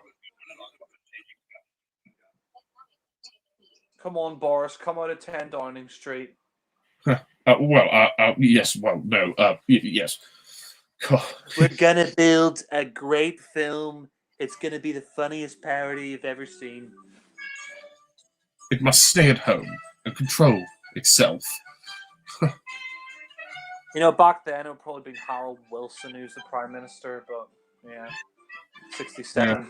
Come on, Boris, come out of 10 Downing Street. Yes. Well, no. Yes. God. We're gonna build a great film. It's gonna be the funniest parody you've ever seen. It must stay at home and control itself. You know, back then it would probably been Harold Wilson who's the Prime Minister, but yeah, 67. Yeah.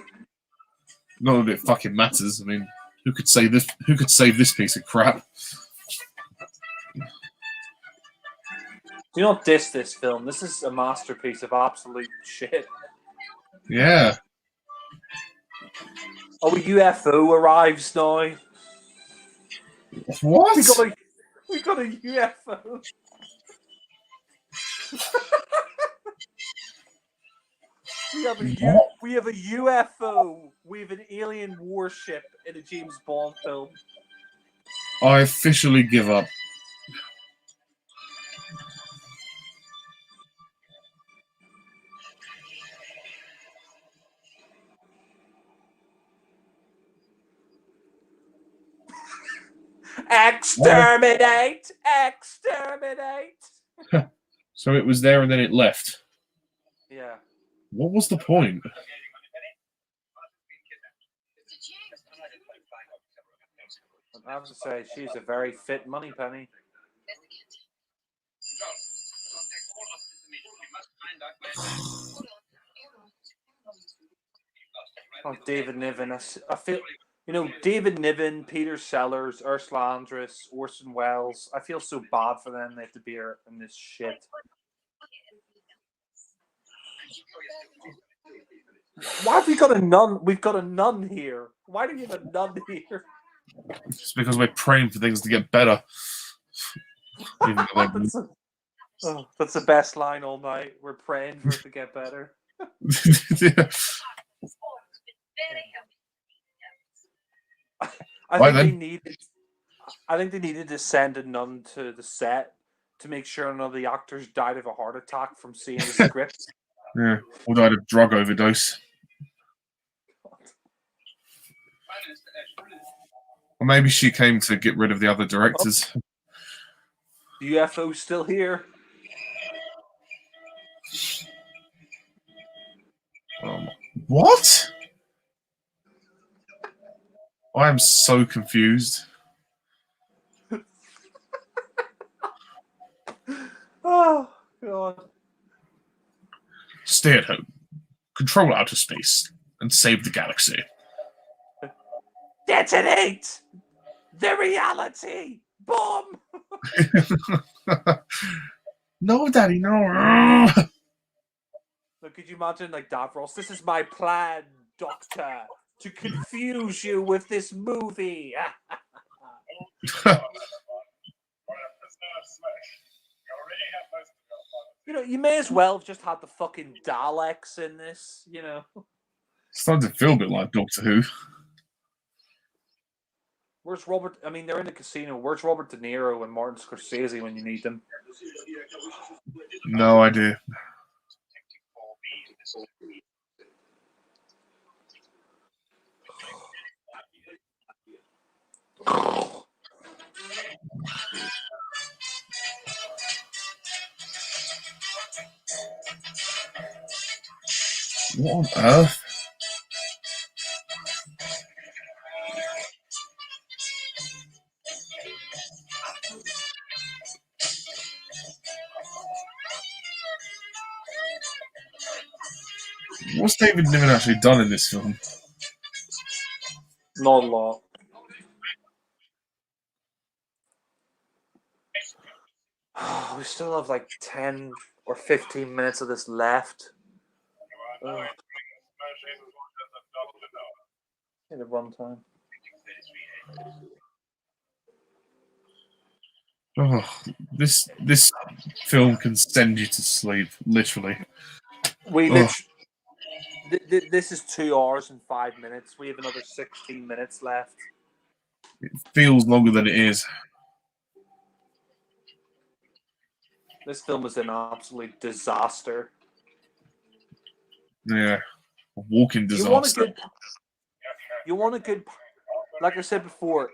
Not that it fucking matters. I mean, who could save this? Who could save this piece of crap? Do not diss this film. This is a masterpiece of absolute shit. Yeah. Oh, a UFO arrives now. What? We got a UFO. We have a UFO. We have an alien warship in a James Bond film. I officially give up. Exterminate! Exterminate! So it was there and then it left. Yeah. What was the point? I have to say, she's a very fit money penny. Oh, David Niven. I feel, you know, David Niven, Peter Sellers, Ursula Andress, Orson Welles. I feel so bad for them. They have to be in this shit. Why have we got a nun? We've got a nun here. Why do we have a nun here? It's because we're praying for things to get better. That's the best line all night. We're praying for it to get better. Yeah. I think they needed to send a nun to the set to make sure none of the actors died of a heart attack from seeing the script. Yeah, or died of drug overdose. Or maybe she came to get rid of the other directors. The UFO's still here. What? I am so confused. Oh, God. Stay at home, control outer space, and save the galaxy. Detonate the reality bomb. No, Daddy, no. Look, could you imagine, like, Davros? This is my plan, Doctor, to confuse you with this movie. You know, you may as well have just had the fucking Daleks in this, you know. It's starting to feel a bit like Doctor Who. Where's Robert? I mean, they're in the casino. Where's Robert De Niro and Martin Scorsese when you need them? No idea. What on earth? What's David Niven actually done in this film? Not a lot. We still have like 10 or 15 minutes of this left. In the runtime. Oh, this film can send you to sleep, literally. This is 2 hours and 5 minutes. We have another 16 minutes left. It feels longer than it is. This film was an absolute disaster. Yeah, a walking You want a disaster. good, like I said before.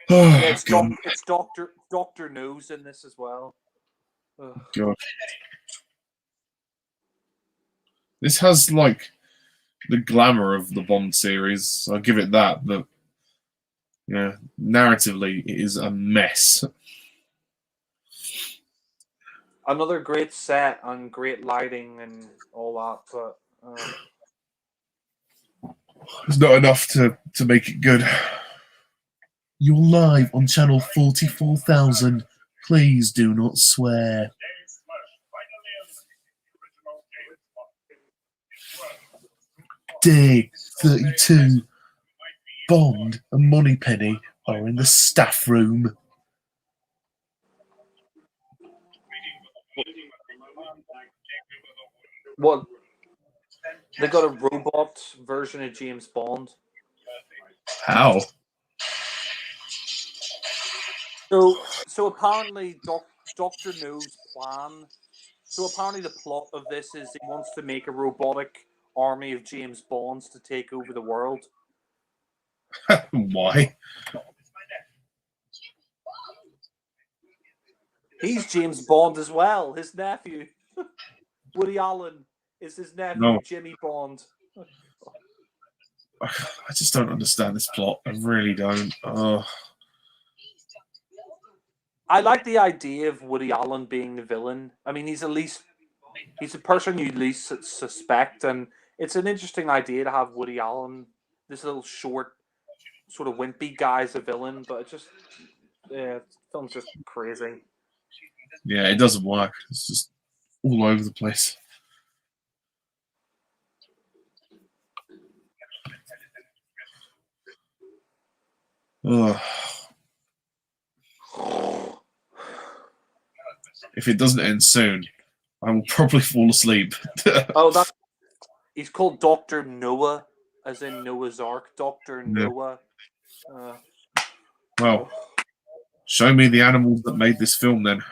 Oh, Yeah, God. it's Doctor Knows in this as well. Ugh. God. This has like the glamour of the Bond series. I'll give it that, but yeah, narratively it is a mess. Another great set and great lighting and all that, but It's not enough to make it good. You're live on channel 44,000. Please do not swear. Day 32. Bond and Moneypenny are in the staff room. what they got a robot version of James Bond. How? So apparently, Doctor No's plan. So apparently, the plot of this is he wants to make a robotic army of James Bonds to take over the world. Why? He's James Bond as well. His nephew, Woody Allen, is his nephew, No. Jimmy Bond. I just don't understand this plot. I really don't. Oh. I like the idea of Woody Allen being the villain. I mean, he's a person you least suspect, and it's an interesting idea to have Woody Allen, this little short, sort of wimpy guy, as a villain. But it just, yeah, the film's just crazy. Yeah, it doesn't work. It's just all over the place. Ugh. If it doesn't end soon, I will probably fall asleep. Oh, he's called Dr. Noah, as in Noah's Ark. Dr. Noah. Well, show me the animals that made this film then.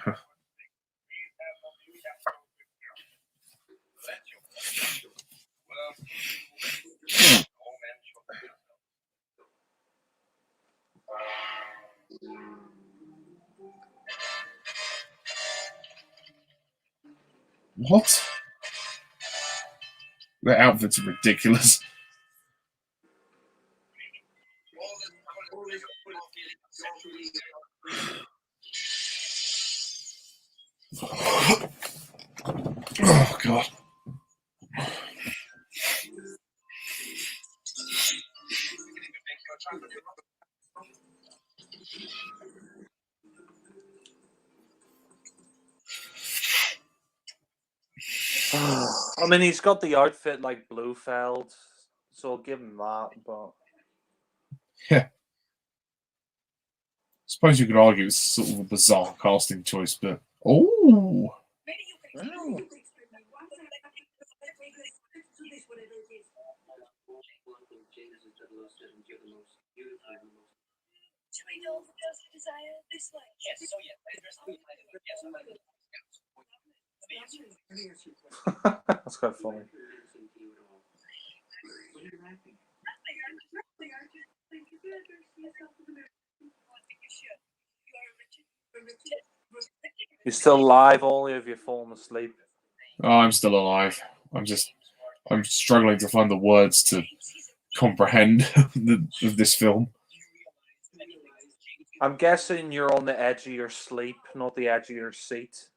What? Their outfits are ridiculous. Oh, God. I mean, he's got the outfit like Blofeld, so I'll give him that. But Yeah. Suppose you could argue it's sort of a bizarre casting choice, but oh, that's quite funny. You're still live, Ollie, if you've fallen asleep. oh, I'm still alive. I'm struggling to find the words to comprehend of this film. I'm guessing you're on the edge of your sleep, not the edge of your seat.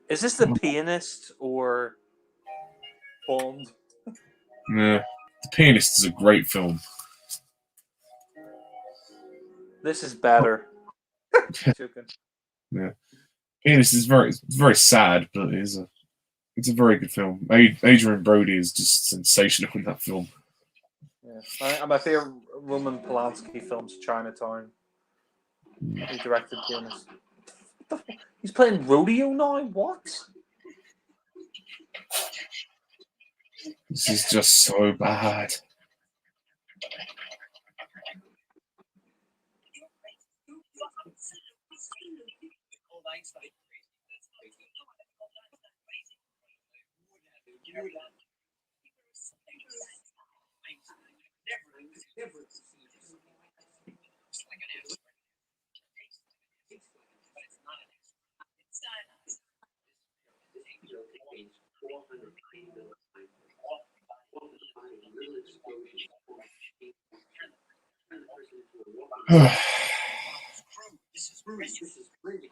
Is this The Pianist or Bond? Yeah. The Pianist is a great film. This is better. Joking. Yeah. Pianist is very sad, but it's a very good film. Adrian Brody is just sensational in that film. Yeah. My favorite Roman Polanski film's Chinatown. He directed Pianist. He's playing rodeo now? What? This is just so bad.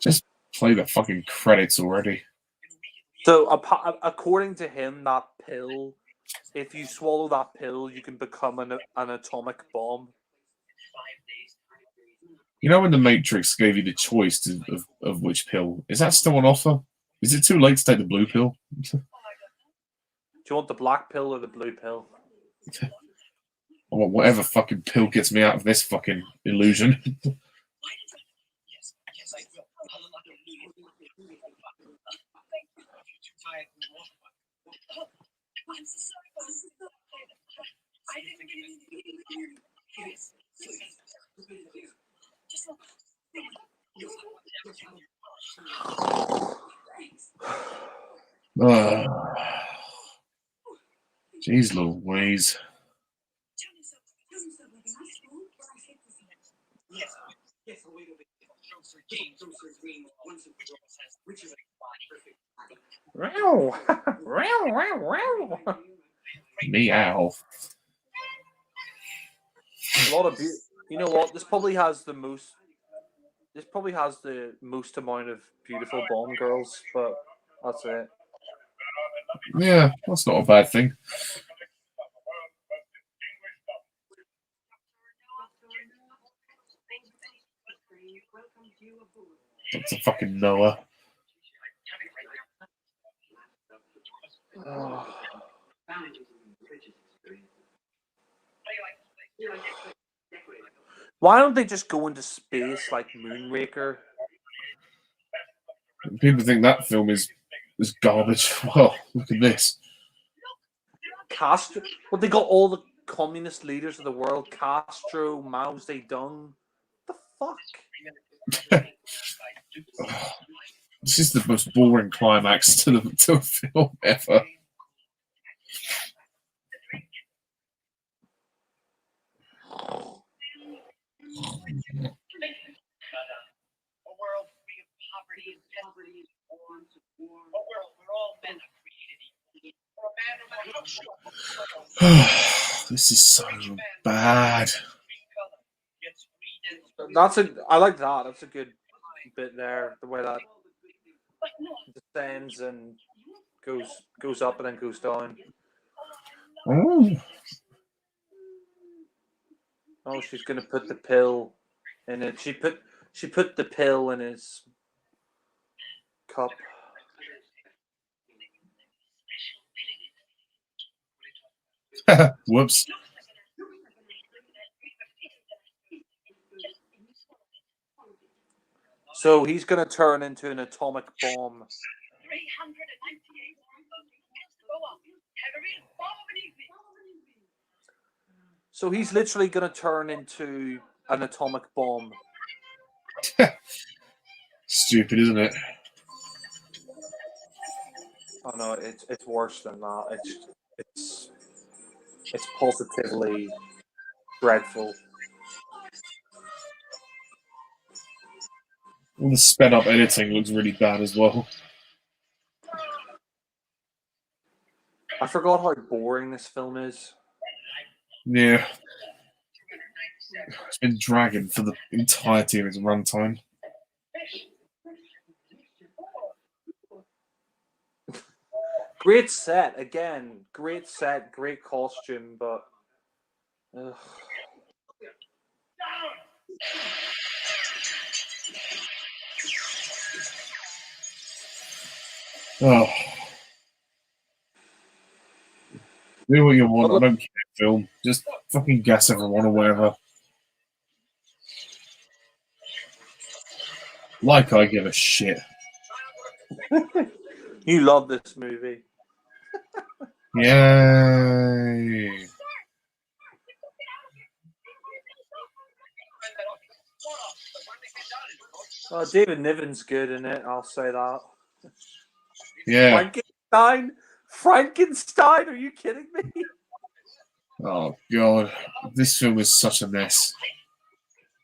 Just play the fucking credits already. So, according to him, that pill, if you swallow that pill, you can become an atomic bomb. You know when the Matrix gave you the choice of which pill? Is that still on offer? Is it too late to take the blue pill? Do you want the black pill or the blue pill? I want whatever fucking pill gets me out of this fucking illusion. Jeez Louise. Meow. A lot of you know what? This probably has the most. This probably has the most amount of beautiful Bond girls, but that's it. Yeah, that's not a bad thing. Dr. fucking Noah. Why don't they just go into space like Moonraker? People think that film is garbage. Well, look at this. Castro. Well, they got all the communist leaders of the world: Castro, Mao Zedong. The fuck? This is the most boring climax to a film ever. This is so bad. I like that. That's a good bit there. The way that descends and goes up and then goes down. Oh, she's gonna put the pill in it. She put the pill in his cup. Whoops. So he's gonna turn into an atomic bomb. So he's literally gonna turn into an atomic bomb. Stupid, isn't it? Oh no, it's worse than that. It's positively dreadful. All the sped up editing looks really bad as well. I forgot how boring this film is. Yeah. It's been dragging for the entirety of its runtime. Great set, again. Great set, great costume, but... Ugh. Oh. Do what you want, I don't care, film. Just fucking gas everyone or whatever. Like I give a shit. You love this movie. Yay! Oh, David Niven's good in it. I'll say that. Yeah. Frankenstein? Are you kidding me? Oh god, this film is such a mess.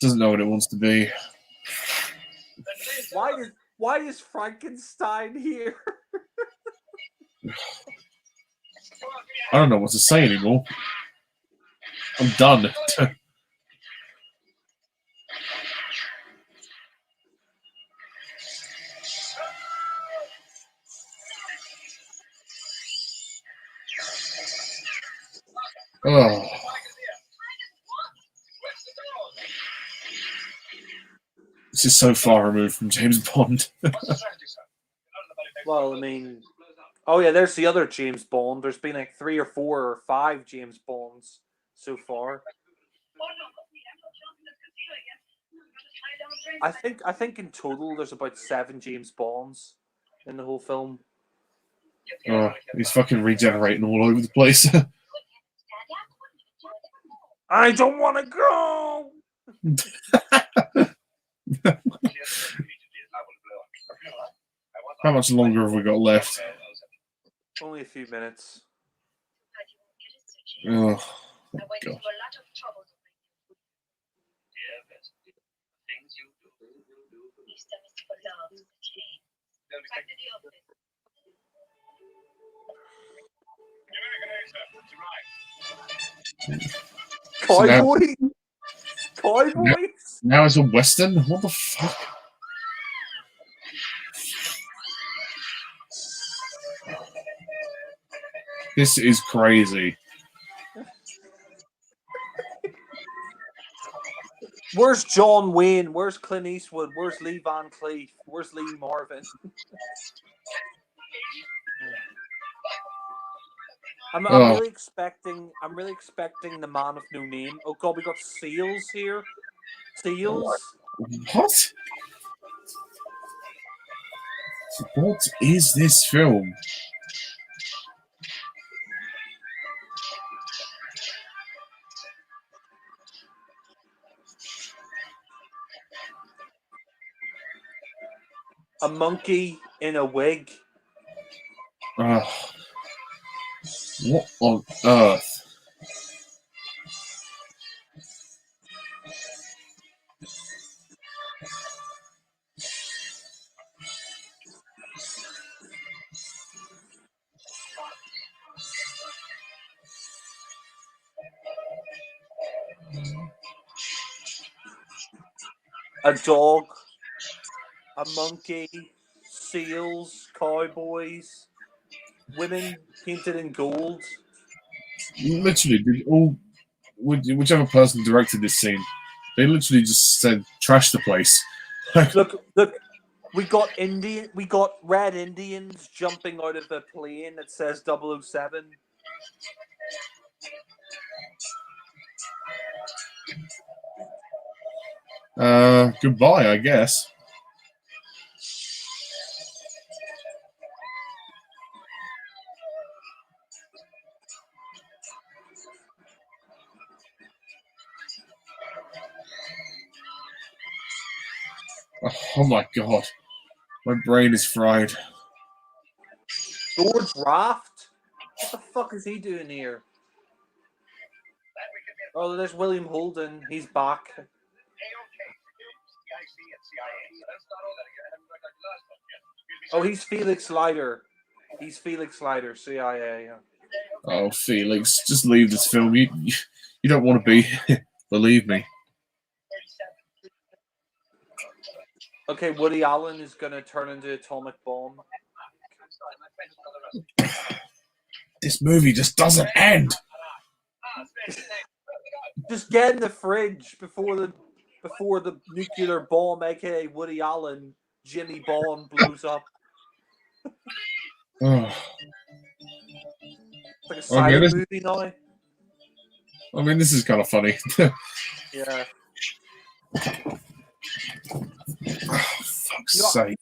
Doesn't know what it wants to be. Why is Frankenstein here? I don't know what to say anymore. I'm done. Oh. This is so far removed from James Bond. Well, I mean, oh yeah, there's the other James Bond. There's been like 3 or 4 or 5 James Bonds so far. I think in total there's about 7 James Bonds in the whole film. Oh, he's fucking regenerating all over the place. I don't want to go. How much longer have we got left? Only a few minutes. Oh, God. Cowboy? Cowboys? Now it's a Western? What the fuck? This is crazy. Where's John Wayne? Where's Clint Eastwood? Where's Lee Van Cleef? Where's Lee Marvin? I'm really expecting the Man of No Name. Oh god, we got seals here. Seals? What? What is this film? A monkey in a wig. What on earth? A dog. A monkey. Seals. Cowboys. Women painted in gold. Literally, whichever person directed this scene, they literally just said, "Trash the place." Look, we got red Indians jumping out of a plane that says 007. Goodbye, I guess. Oh my god. My brain is fried. George Raft? What the fuck is he doing here? Oh, there's William Holden. He's back. Oh, he's Felix Leiter. He's Felix Leiter, CIA. Oh, Felix, just leave this film. You don't want to be. Believe me. Okay, Woody Allen is going to turn into Atomic Bomb. This movie just doesn't end. Just get in the fridge before the nuclear bomb, aka Woody Allen, Jimmy Bond blows up. Oh. It's like a silent movie now. I mean, this is kind of funny. Yeah. Oh, fuck's sake.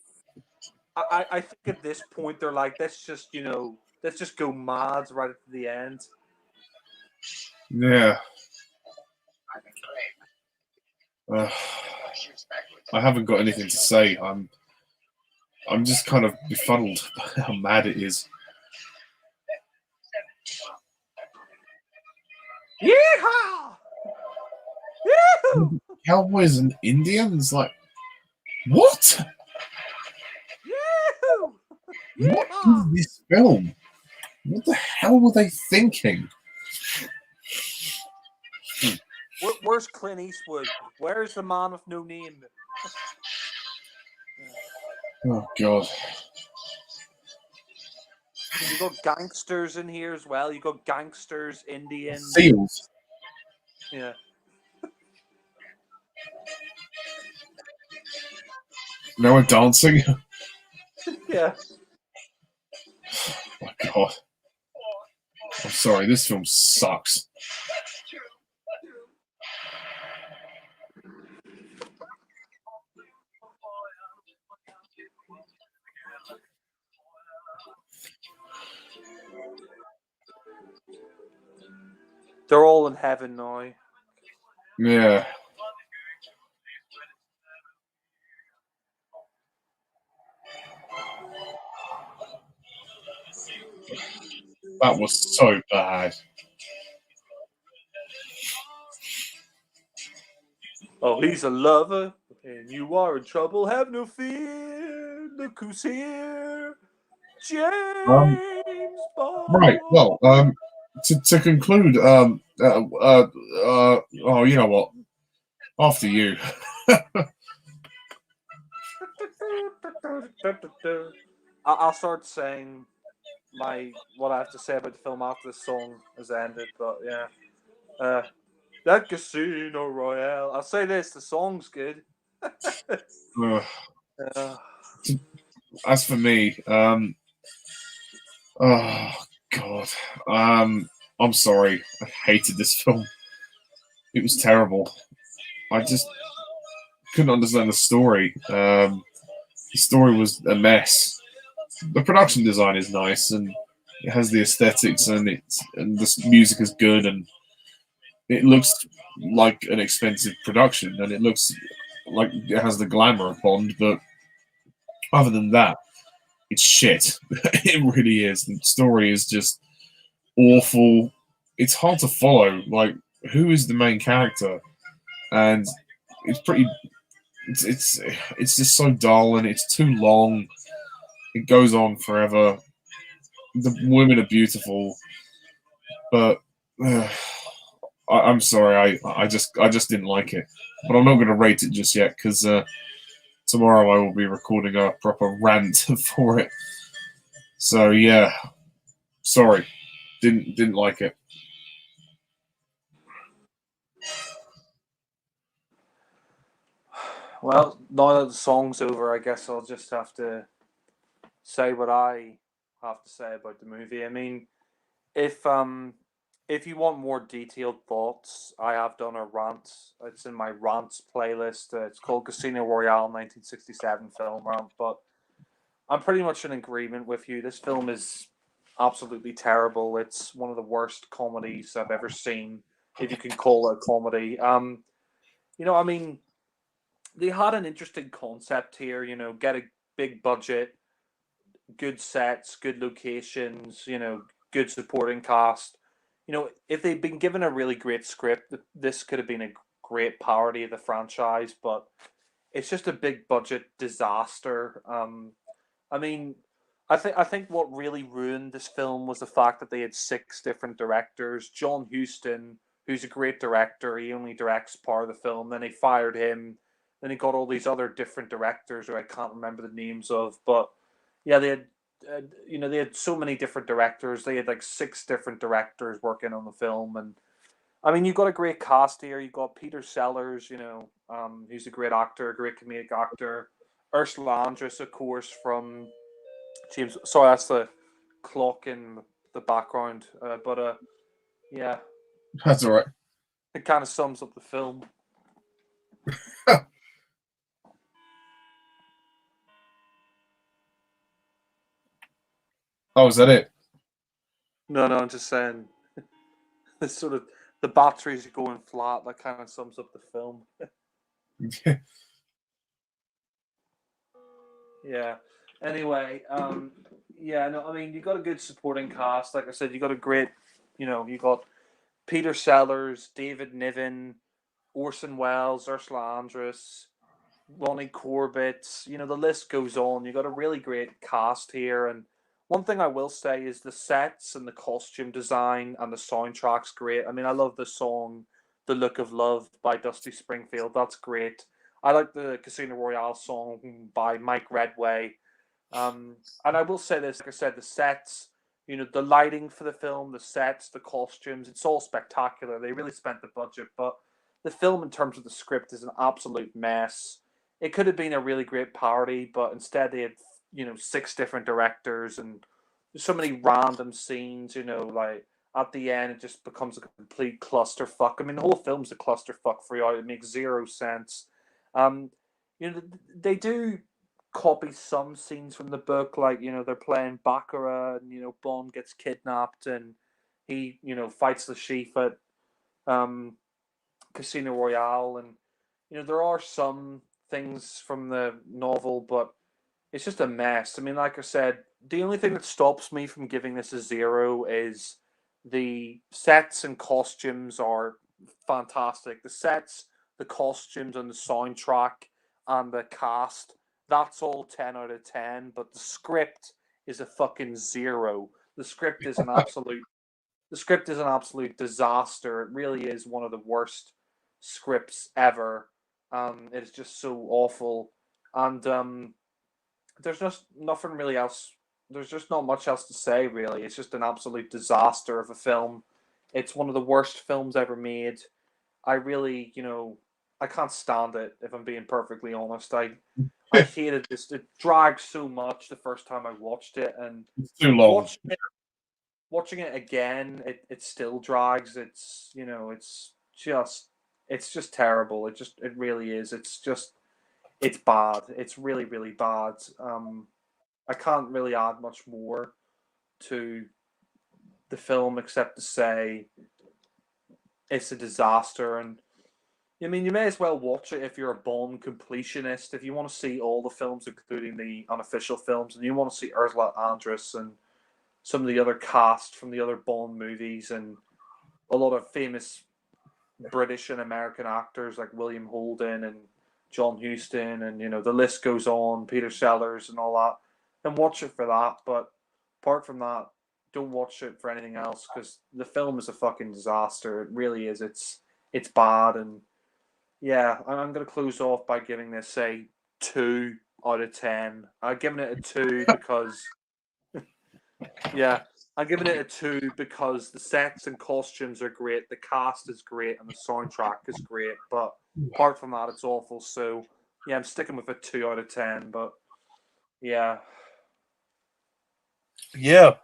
I think at this point they're like, let's just let's just go mad right at the end. Yeah. I haven't got anything to say. I'm just kind of befuddled by how mad it is. Yeehaw! Yoo-hoo! Cowboys and Indians? Like, what? Yoo-hoo! What Yeehaw! is this film? What the hell were they thinking? Where's Clint Eastwood? Where's the man with no name? Oh, God. You got gangsters in here as well. You got gangsters, Indians. Seals. Yeah. Now we're dancing. Yeah. Oh, my God. I'm sorry, this film sucks. They're all in heaven now. Yeah. That was so bad. Oh, he's a lover, and you are in trouble. Have no fear. Look who's here. James Bond. Right. Well, to conclude, oh, you know what? After you. I'll start saying what I have to say about the film after the song has ended. But yeah, that Casino Royale. I'll say this: the song's good. As for me, oh God, I'm sorry. I hated this film. It was terrible. I just couldn't understand the story. The story was a mess. The production design is nice and it has the aesthetics and the music is good and it looks like an expensive production and it looks like it has the glamour of Bond, but other than that, it's shit. It really is. The story is just awful. It's hard to follow. Like, who is the main character? And it's pretty. It's just so dull and it's too long. It goes on forever. The women are beautiful, but I'm sorry. I just didn't like it. But I'm not going to rate it just yet because tomorrow I will be recording a proper rant for it. So yeah, sorry, didn't like it. Well, now that the song's over, I guess I'll just have to say what I have to say about the movie. I mean, if you want more detailed thoughts, I have done a rant. It's in my rants playlist. It's called Casino Royale 1967 film rant. But I'm pretty much in agreement with you. This film is absolutely terrible. It's one of the worst comedies I've ever seen, if you can call it a comedy. I mean, they had an interesting concept here. Get a big budget, good sets, good locations. Good supporting cast. If they'd been given a really great script, this could have been a great parody of the franchise. But it's just a big budget disaster. I mean, I think what really ruined this film was the fact that they had 6 different directors. John Huston, who's a great director, he only directs part of the film. Then they fired him. Then he got all these other different directors who I can't remember the names of. But yeah, they had so many different directors. They had like 6 different directors working on the film, and I mean, you've got a great cast here. You've got Peter Sellers, who's a great actor, a great comedic actor. Ursula Andress, of course, from James. Sorry, that's the clock in the background. But yeah, That's all right. it kind of sums up the film. Oh, is that it? No, I'm just saying. This sort of the batteries are going flat. That kind of sums up the film. Yeah. Anyway, yeah, no, I mean, you got a good supporting cast. Like I said, you got a great, you got Peter Sellers, David Niven, Orson Welles, Ursula Andress, Ronnie Corbett. The list goes on. You got a really great cast here, and one thing I will say is the sets and the costume design and the soundtrack's great. I mean, I love the song "The Look of Love" by Dusty Springfield. That's great. I like the Casino Royale song by Mike Redway. And I will say this, like I said, the sets, the lighting for the film, the sets, the costumes, it's all spectacular. They really spent the budget, but the film, in terms of the script, is an absolute mess. It could have been a really great parody, but instead they had, 6 different directors and there's so many random scenes, like at the end it just becomes a complete clusterfuck. I mean, the whole film's a clusterfuck throughout. It makes zero sense. Um, they do copy some scenes from the book, like they're playing baccarat, and Bond gets kidnapped, and he fights the chief at um, Casino Royale, and there are some things from the novel, but it's just a mess. I mean, like I said, the only thing that stops me from giving this a 0 is the sets and costumes are fantastic. The sets, the costumes, and the soundtrack and the cast, that's all 10 out of 10. But the script is a fucking 0. The script is an absolute. The script is an absolute disaster. It really is one of the worst scripts ever. It is just so awful, and there's just nothing really else. There's just not much else to say, really. It's just an absolute disaster of a film. It's one of the worst films ever made. I really, I can't stand it, if I'm being perfectly honest. I hated this. It dragged so much the first time I watched it, and It's too long. watching it again, it still drags. It's just terrible. It really is. It's bad. It's really, really bad. I can't really add much more to the film except to say it's a disaster. And I mean, you may as well watch it if you're a Bond completionist. If you want to see all the films, including the unofficial films, and you want to see Ursula Andress and some of the other cast from the other Bond movies, and a lot of famous British and American actors like William Holden and John Huston, and the list goes on, Peter Sellers and all that, then watch it for that. But apart from that, don't watch it for anything else, because the film is a fucking disaster. It really is. It's bad, and yeah, I'm going to close off by giving this a 2 out of 10. I'm giving it a 2 because yeah, I'm giving it a 2 because the sets and costumes are great, the cast is great, and the soundtrack is great. But apart from that, it's awful. So yeah, I'm sticking with a 2 out of 10. But yeah, Yeah.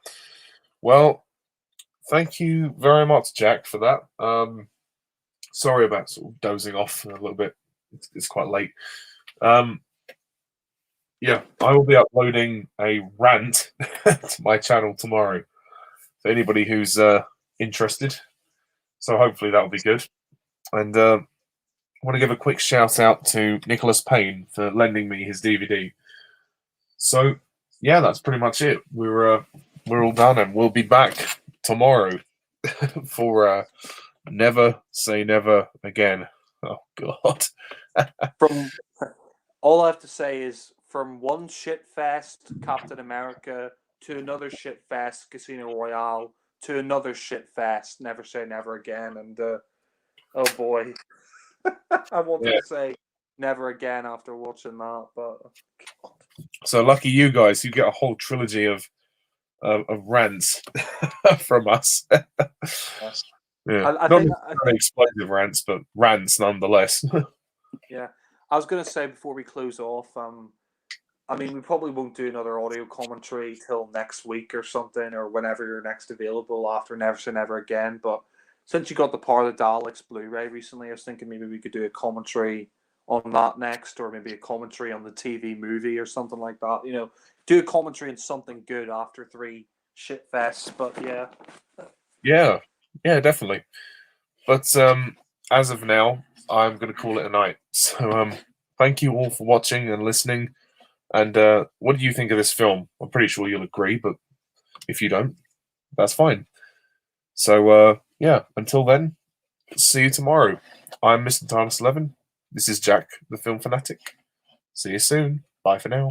Well, thank you very much, Jack, for that. Sorry about sort of dozing off a little bit. It's quite late. Yeah, I will be uploading a rant to my channel tomorrow for anybody who's interested. So hopefully that'll be good. And I want to give a quick shout out to Nicholas Payne for lending me his DVD. So yeah, that's pretty much it. We're all done, and we'll be back tomorrow for Never Say Never Again. Oh God. from all I have to say is, from one shit fest, Captain America, to another shit fest, Casino Royale, to another shit fest, Never Say Never Again. And oh boy, I wanted to say never again after watching that, but God. So lucky you guys, you get a whole trilogy of rants from us. Yes. Yeah, I not think necessarily explosive rants, but rants nonetheless. yeah. I was going to say before we close off, I mean, we probably won't do another audio commentary till next week or something, or whenever you're next available after Never Say Never Again. But since you got the Power of the Daleks Blu-ray recently, I was thinking maybe we could do a commentary on that next, or maybe a commentary on the TV movie or something like that. Do a commentary on something good after 3 shit fest. But yeah, Yeah, definitely. But as of now, I'm going to call it a night. So thank you all for watching and listening. And what do you think of this film? I'm pretty sure you'll agree, but if you don't, that's fine. So yeah, until then, see you tomorrow. I'm Mr. Tarnus 11. This is Jack, the Film Fanatic. See you soon. Bye for now.